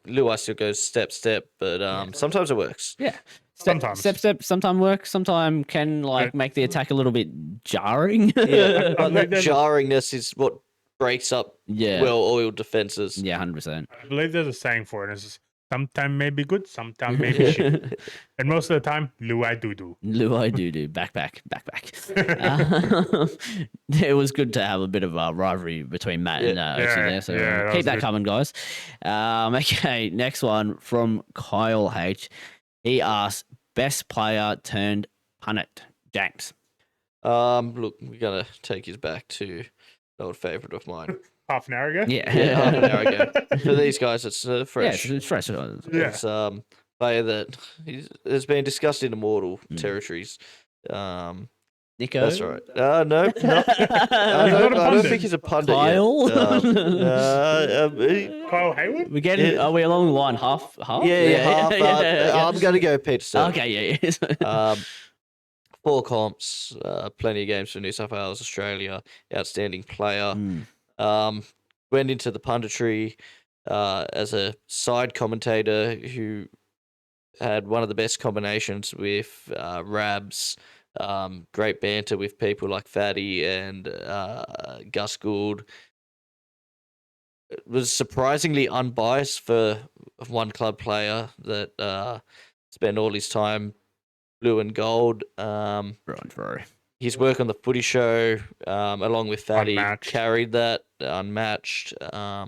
Luai still goes step, but sometimes it works.
Yeah.
Sometimes.
Step, sometimes works. Sometimes can make the attack a little bit jarring.
Yeah, but that jarringness is what breaks up well-oiled defenses.
Yeah, 100%.
I believe there's a saying for it. It's sometimes may be good, sometimes may be shit. And most of the time, Luai doo-doo.
Luai doo-doo, backpack. It was good to have a bit of a rivalry between Matt and Oaksy there, so keep that coming, guys. Okay, next one from Kyle H. He asks, best player turned punnet, James.
Look, we're gonna take his back to an old favourite of mine.
Half an hour ago?
Yeah.
Half an hour ago. For these guys, it's fresh.
Yeah, it's fresh.
It's player that has been discussed in immortal territories.
Nico?
That's right. No, not. I don't think he's a pundit
Kyle?
yet.
Kyle Hayward?
We're getting, are we along the line half?
Half. I'm going to go Peter Stone.
Okay, yeah.
4 comps, plenty of games for New South Wales, Australia, outstanding player. Went into the punditry as a side commentator who had one of the best combinations with Rabs. Great banter with people like Fatty and Gus Gould. It was surprisingly unbiased for one club player that spent all his time blue and gold. His work on the footy show, along with Fatty, carried that unmatched. I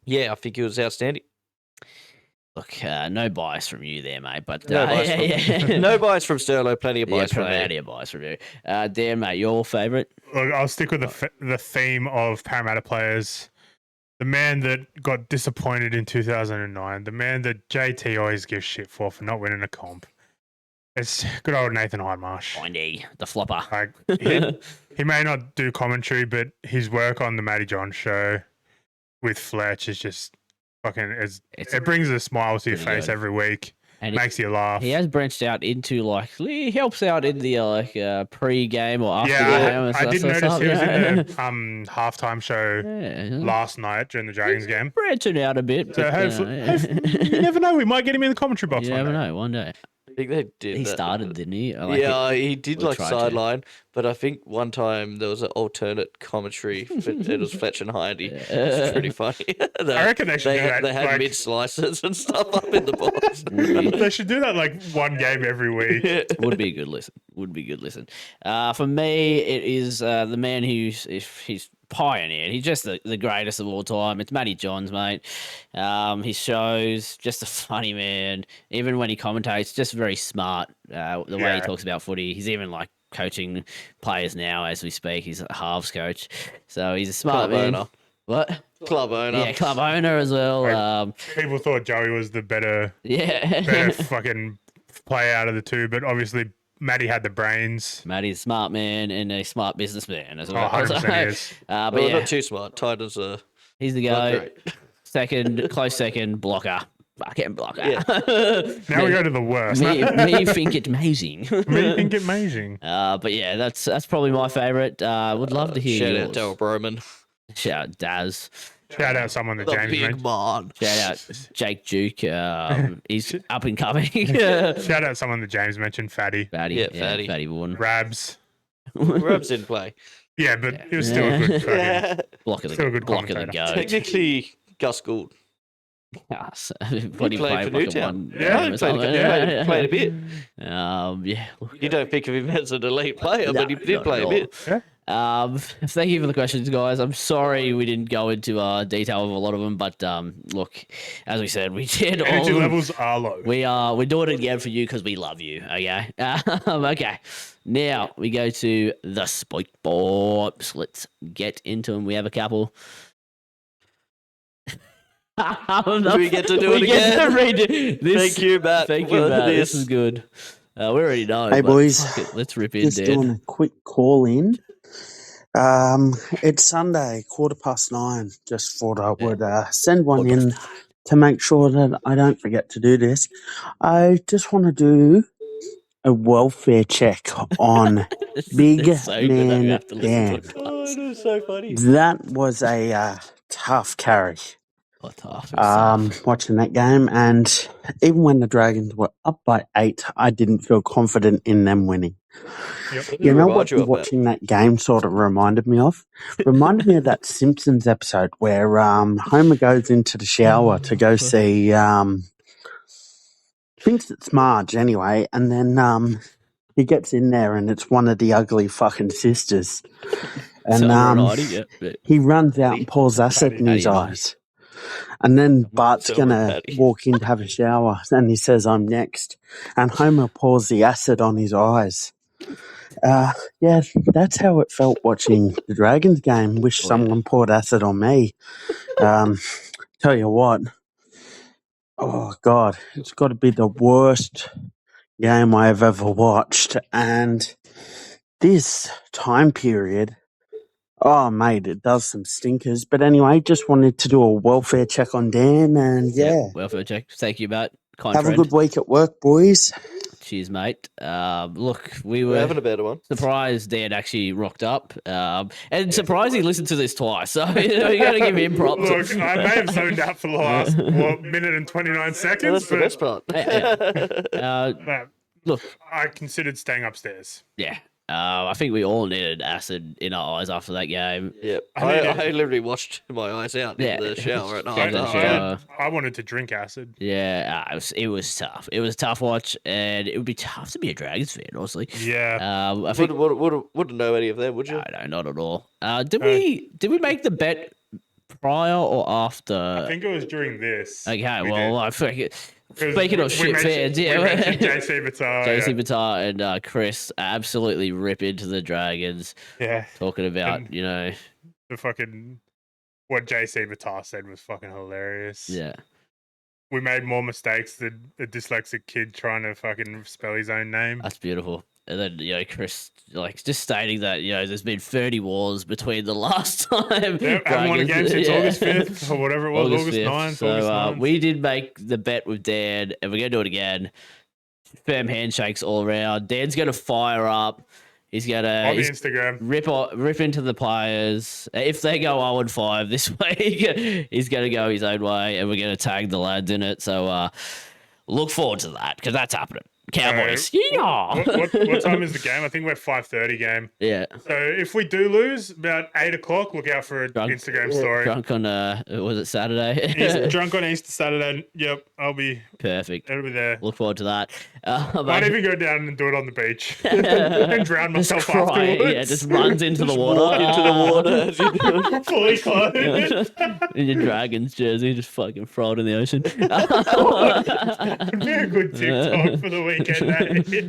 think it was outstanding.
Look, no bias from you there, mate. But
no bias from Sterlo. Plenty of bias from me.
Plenty of bias from you. Dan, mate, your favourite?
Look, I'll stick with the theme of Parramatta players. The man that got disappointed in 2009. The man that JT always gives shit for not winning a comp. It's good old Nathan Hindmarsh.
Windy, the flopper.
He may not do commentary, but his work on the Matty John show with Fletch is just fucking. It brings a smile to your face every week. And makes you laugh.
He has branched out into he helps out in the pre-game or after game.
I did notice he was in the halftime show last night during the Dragons game.
Branching out a bit.
So hopefully, you never know. We might get him in the commentary box.
You never know. One day.
I think they did.
He started, didn't he?
He did sideline, but I think one time there was an alternate commentary. It was Fletch and Hindy. It was pretty funny.
I reckon they should do that.
They had mid slices and stuff up in the box.
They should do that one game every week.
Would be a good listen. For me, it is the man he's pioneered. He's just the greatest of all time. It's Matty Johns, mate. His shows, just a funny man. Even when he commentates, just very smart. The way he talks about footy. He's even coaching players now as we speak. He's a halves coach. So he's a smart man.
Owner.
What?
Club owner.
Yeah, club owner as well.
People thought Joey was the better fucking player out of the two, but obviously Matty had the brains.
Matty's a smart man and a smart businessman as well.
100% he is.
But
not too smart. Titans are.
He's the guy. Close second, blocker. Fucking blocker.
Yeah.
Now we go to the worst.
Me think it amazing.
Me think it amazing.
But yeah, that's probably my favourite. Would love to hear
Shout
yours.
out Daryl Broman.
Shout out Daz.
Shout out someone that James
big man.
Shout out Jake Duke. He's up and coming.
Shout out someone that James mentioned, Fatty.
Fatty. Fatty Warren.
Rabs.
Rabs didn't play.
Yeah, but it was still a good
block of the go.
Technically, Gus Gould.
Yes.
He played for Newtown.
He
played a bit.
Yeah.
You don't think of him as an elite player, but he did play a bit.
Thank you for the questions, guys. I'm sorry we didn't go into detail of a lot of them, but look, as we said, we did all
Energy
of them.
levels are low.
We're doing it again for you because we love you. Okay. Okay. Now we go to the spike borbs. Let's get into them. We have a couple.
We get to do it again. Thank you, Matt.
Thank you,
for
Matt. This
this.
is good. We already know.
Hey,
but
boys.
fuck it, let's rip in,
Just
Dan.
doing a quick call in. It's Sunday, 9:15. Just thought I would send one in to make sure that I don't forget to do this. I just want to do a welfare check on Big
It's so good that we
Man
have to listen
Dan.
to it
Oh,
twice.
it is so funny.
That was a tough carry.
What the
Watching that game, and even when the Dragons were up by 8, I didn't feel confident in them winning.
Yep.
You know
Remind
what
you of, Matt?
watching that game sort of reminded me of? Reminded me of that Simpsons episode where Homer goes into the shower to go see thinks it's Marge anyway, and then he gets in there and it's one of the ugly fucking sisters. And he runs out and pours acid in his eyes. And then Bart's
Silver
going to
Patty.
walk in to have a shower, and he says, "I'm next." And Homer pours the acid on his eyes. Yeah, that's how it felt watching the Dragons game. Wish someone poured acid on me. Tell you what, oh God, it's got to be the worst game I have ever watched. And this time period, oh mate, it does some stinkers. But anyway, just wanted to do a welfare check on Dan, and yeah,
welfare check. Thank you, Matt. Kind
have
friend.
a good week at work, boys.
Cheers, mate. Look, we
We're
were
having a better one.
surprised Dan actually rocked up, and surprised he listened to this twice. So you got to give him props.
Look, I may have zoned out for the last minute and 29 seconds,
That's the best part.
but
Look,
I considered staying upstairs.
yeah. I think we all needed acid in our eyes after that game.
Yep.
I
I literally washed my eyes out in the shower at night.
the shower.
I wanted to drink acid.
Yeah, it was tough. It was a tough watch, and it would be tough to be a Dragons fan, honestly.
Yeah.
I think
Wouldn't know any of them, would you?
no, not at all. Did we make the bet prior or after?
I think it was during this.
Okay,
we
well,
did.
I forget.
'Cause
Speaking of
we
shit
mentioned-
fans, yeah.
we mentioned JC Batar.
JC Batar and Chris absolutely rip into the Dragons,
Yeah.
talking about,
And-
you know,
The fucking what JC Batar said was fucking hilarious.
yeah.
We made more mistakes than a dyslexic kid trying to fucking spell his own name.
That's beautiful. And then, you know, Chris, like, just stating that, you know, there's been 30 wars between the last time.
Yeah, haven't won a game since
Yeah.
August 5th or whatever it was, August
5th.
9th.
So
August 9th.
we did make the bet with Dan, and we're going to do it again. Firm handshakes all around. Dan's going to fire up. He's going
on the
to
Instagram.
rip into the players. If they go 0-5 this week, he's going to go his own way, and we're going to tag the lads in it. So look forward to that, because that's happening. Cowboys. Yeah.
What time is the game? I think we're 5:30 game.
Yeah.
So if we do lose about 8 o'clock, look out for an Instagram story.
Drunk on, was it Saturday?
He's drunk on Easter Saturday. Yep, I'll be.
Perfect.
It'll be there.
Look forward to that.
Might even go down and do it on the beach and drown myself
Cry,
afterwards.
yeah, just runs into the water.
Walk into the water as you do it.
Fully clothed.
In your Dragons jersey, just fucking throw it in the ocean.
It'd be a good TikTok for the weekend.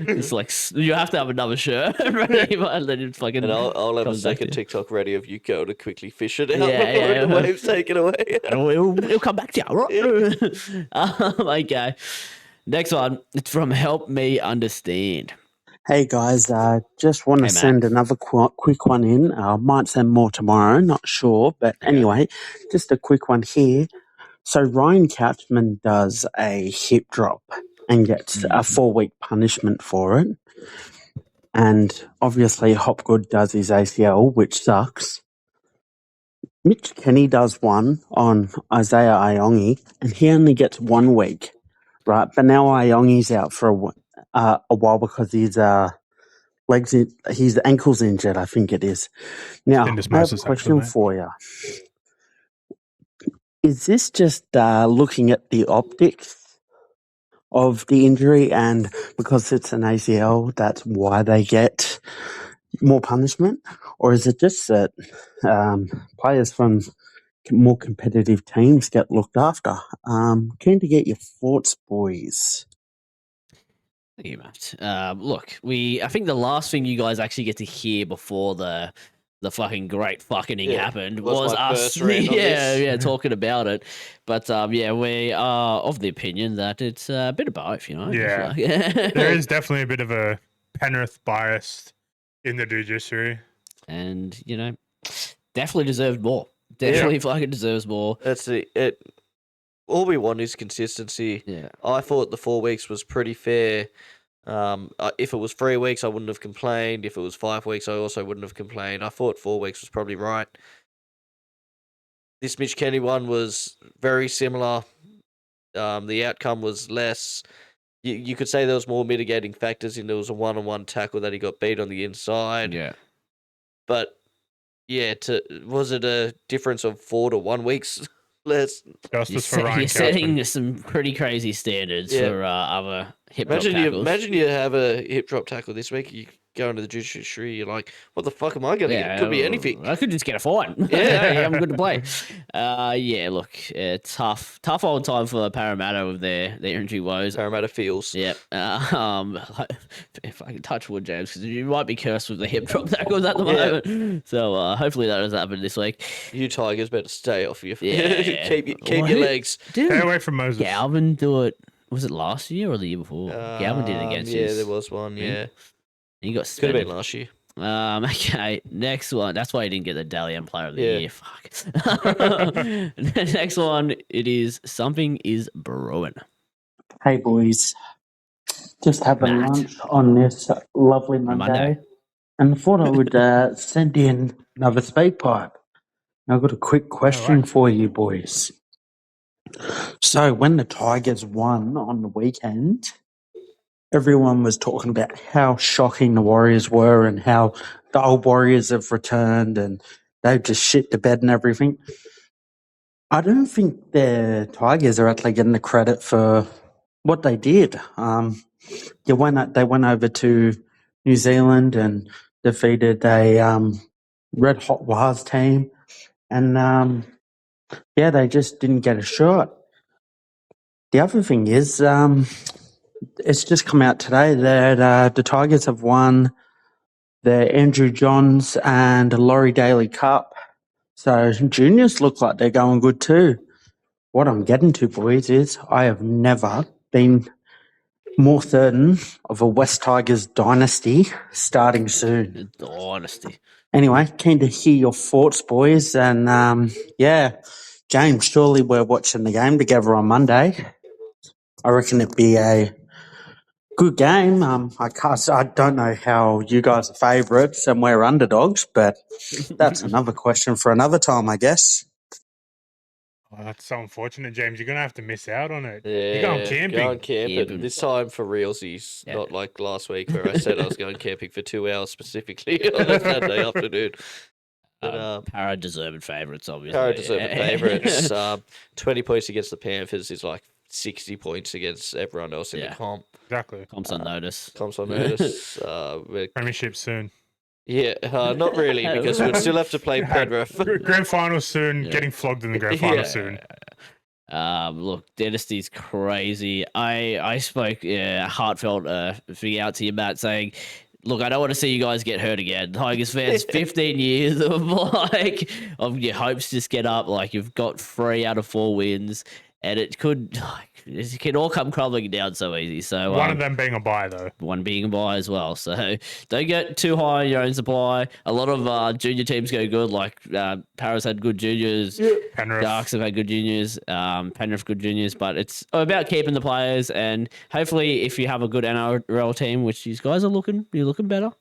It's like you have to have another shirt ready, and then it fucking.
And I'll have a
comes back
second
to you.
TikTok ready of you go to quickly fish it out
Yeah,
before the waves take it away.
It'll come back to you. Okay. Next one. It's from Help Me Understand.
Hey guys, just want to
Hey, Matt.
send another quick one in. I might send more tomorrow, not sure. But anyway, just a quick one here. So Ryan Couchman does a hip drop and gets a 4-week punishment for it. And obviously Hopgood does his ACL, which sucks. Mitch Kenny does one on Isaiah Iongi, and he only gets 1 week, right? But now Iongi's out for a while because his his ankle's injured, I think it is. Now, I have a
Syndesmosis,
question
actually,
for you. Is this just looking at the optics of the injury, and because it's an ACL, that's why they get, more punishment, or is it just that players from more competitive teams get looked after? Keen to get your thoughts, boys.
Thank you, Matt. Look, I think the last thing you guys actually get to hear before the fucking great fucking happened was
my
us,
first rant on this.
talking about it. But we are of the opinion that it's a bit of both, you know.
Yeah. There is definitely a bit of a Penrith bias in the judiciary.
And, definitely deserved more. Definitely fucking deserves more.
That's it. All we want is consistency.
Yeah.
I thought the 4 weeks was pretty fair. If it was 3 weeks, I wouldn't have complained. If it was 5 weeks, I also wouldn't have complained. I thought 4 weeks was probably right. This Mitch Kenny one was very similar. The outcome was less. You could say there was more mitigating factors in there was a one-on-one tackle that he got beat on the inside.
Yeah.
But, was it a difference of 4 to 1 weeks? Less.
Justice for Ryan
You're setting some pretty crazy standards for other hip drop tackles.
Imagine you have a hip drop tackle this week. You go into the judiciary. You're like, what the fuck am I going to get? It could be anything.
I could just get a fine.
Yeah,
I'm good to play. Look, tough old time for Parramatta with their injury woes.
Parramatta feels.
Yep. If I can touch wood, James, because you might be cursed with the hip drop tackles at the moment. So hopefully that doesn't happen this week.
You Tigers better stay off your keep your legs.
Stay away from Moses.
Galvin do it. Was it last year or the year before? Galvin did it against us.
Yeah, there was one. Yeah,
he got
could
suspended.
have been last year.
Okay, next one. That's why he didn't get the Dalian Player of the Year. Fuck. Next one, it is Something is Brewing.
Hey, boys. Just having lunch on this lovely Monday. And I thought I would send in another speak pipe. I've got a quick question for you, boys. So when the Tigers won on the weekend, everyone was talking about how shocking the Warriors were and how the old Warriors have returned and they've just shit the bed and everything. I don't think the Tigers are actually getting the credit for what they did. They went over to New Zealand and defeated a red hot Wars team, and they just didn't get a shot. The other thing is, it's just come out today that the Tigers have won the Andrew Johns and Laurie Daly Cup. So juniors look like they're going good too. What I'm getting to, boys, is I have never been more certain of a West Tigers dynasty starting soon.
Dynasty.
Anyway, keen to hear your thoughts, boys. And James, surely we're watching the game together on Monday. I reckon it'd be a good game. I don't know how you guys are favourites and we're underdogs, but that's another question for another time, I guess.
Oh, that's so unfortunate, James. You're going to have to miss out on it.
Yeah,
You're going camping.
Going camping. This time for realsies, not like last week where I said I was going camping for 2 hours specifically on a Saturday afternoon. But,
Para deserved favourites, obviously.
Para deserved favourites. 20 points against the Panthers is like 60 points against everyone else in the comp.
Exactly.
Comps on notice.
Premiership soon.
Yeah, not really, because we'd still have to play Penrith.
Grand final soon, getting flogged in the grand final soon.
Look, Dynasty's crazy. I spoke heartfelt thing out to you, Matt, saying, look, I don't want to see you guys get hurt again. Tigers fans, 15 years of your hopes just get up. Like, you've got 3 out of 4 wins, and it can all come crumbling down so easy. So
one of them being a buy, though.
One being a buy as well. So don't get too high on your own supply. A lot of junior teams go good. Like Paris had good juniors.
Penrith.
Darks have had good juniors. Penrith good juniors. But it's about keeping the players. And hopefully, if you have a good NRL team, which these guys are looking better,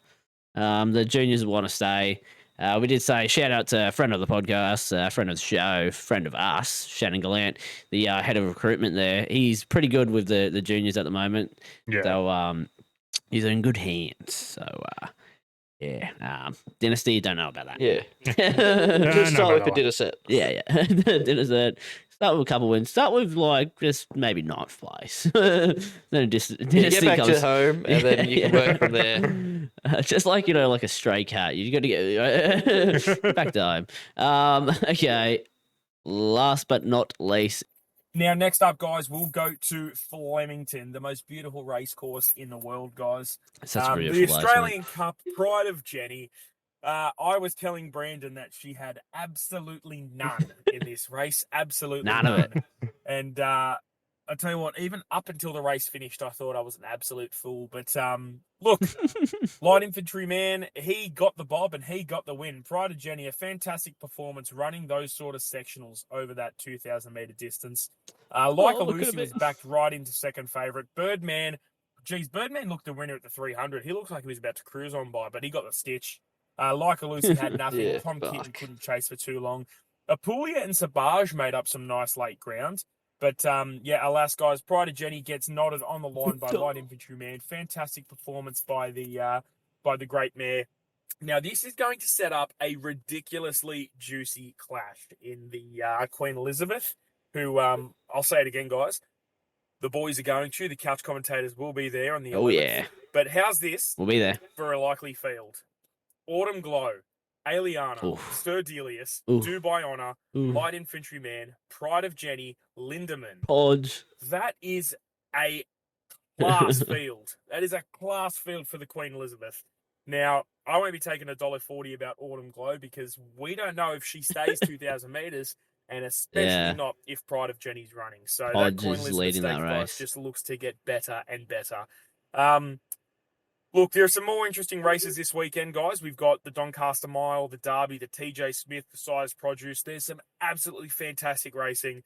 the juniors want to stay. We did say shout out to a friend of the podcast, friend of the show, friend of us, Shannon Gallant, the head of recruitment there. He's pretty good with the juniors at the moment.
Yeah.
So he's in good hands. So Dynasty, don't know about that.
Yeah. Just start with a dinner set.
Yeah. Dinner set. Start with a couple wins. Start with just maybe 9th place. Then
get back to home and then you can work from there.
Just like, like a stray cat. You got to get back to home. Okay. Last but not least.
Now, next up, guys, we'll go to Flemington, the most beautiful race course in the world, guys.
Such a
The
beautiful
Australian Cup, pride of Jenny. I was telling Brandon that she had absolutely none in this race. Absolutely none.
Of it.
And I tell you what, even up until the race finished, I thought I was an absolute fool. But look, light infantryman, he got the bob and he got the win. Pride of Jenny, a fantastic performance running those sort of sectionals over that 2,000-metre distance. Like Lucy was backed right into second favourite. Birdman looked the winner at the 300. He looked like he was about to cruise on by, but he got the stitch. Like Lucy had nothing.
Yeah,
Tom Kitten couldn't chase for too long. Apulia and Sabaj made up some nice late ground. But, alas, guys, Pride of Jenny gets knotted on the line by Light Infantryman. Fantastic performance by the great mare. Now, this is going to set up a ridiculously juicy clash in the Queen Elizabeth, who, I'll say it again, guys, the boys are going to. The couch commentators will be there on the 11th.
Oh, yeah.
But how's this
We'll be there.
for a likely field? Autumn Glow, Aliana,
Oof.
Sir Delius,
Oof.
Do by Honor,
Ooh.
Light Infantryman, Pride of Jenny, Lindemann.
Podge.
That is a class field. That is a class field for the Queen Elizabeth. Now, I won't be taking $1.40 about Autumn Glow because we don't know if she stays 2,000 metres, and especially not if Pride of Jenny's running. So
Podge
that Queen
is
Elizabeth
leading that
Stakes price
race.
just looks to get better and better. Look, there are some more interesting races this weekend, guys. We've got the Doncaster Mile, the Derby, the TJ Smith, the Size Produce. There's some absolutely fantastic racing.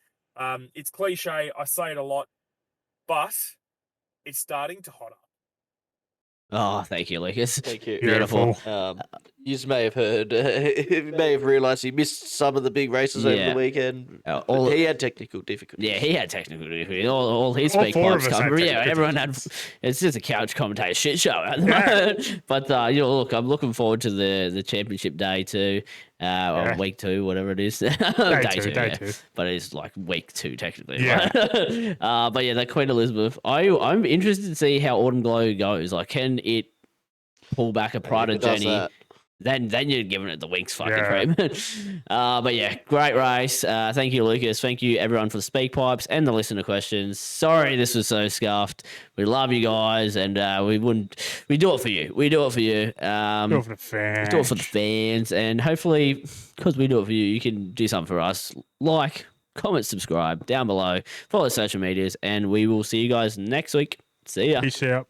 It's cliche, I say it a lot, but it's starting to hot up.
Oh, thank you, Lucas.
Thank you.
Beautiful.
You may have heard, you may have realised he missed some of the big races over
Yeah.
the weekend.
All-
He had technical difficulties.
Yeah, he had technical difficulties. All his
All
speak
four
pipes
of us had
covered. Yeah,
technical
everyone had. It's just a couch commentator shit show at the moment. But look, I'm looking forward to the championship day too, or week 2, whatever it is. Day two. But it's like week 2 technically.
Yeah.
But yeah, the Queen Elizabeth. I'm interested to see how Autumn Glow goes. Like, can it pull back a Pride
If
of
it does
Jenny?
that,
Then you're giving it the winks fucking
Yeah.
cream. But yeah, great race. Thank you, Lucas. Thank you, everyone, for the speak pipes and the listener questions. Sorry this was so scuffed. We love you guys, and we do it for you. We do it for you.
Do it for the fans.
Do it for the fans, and hopefully, because we do it for you, you can do something for us. Like, comment, subscribe down below, follow social medias, and we will see you guys next week. See ya.
Peace out.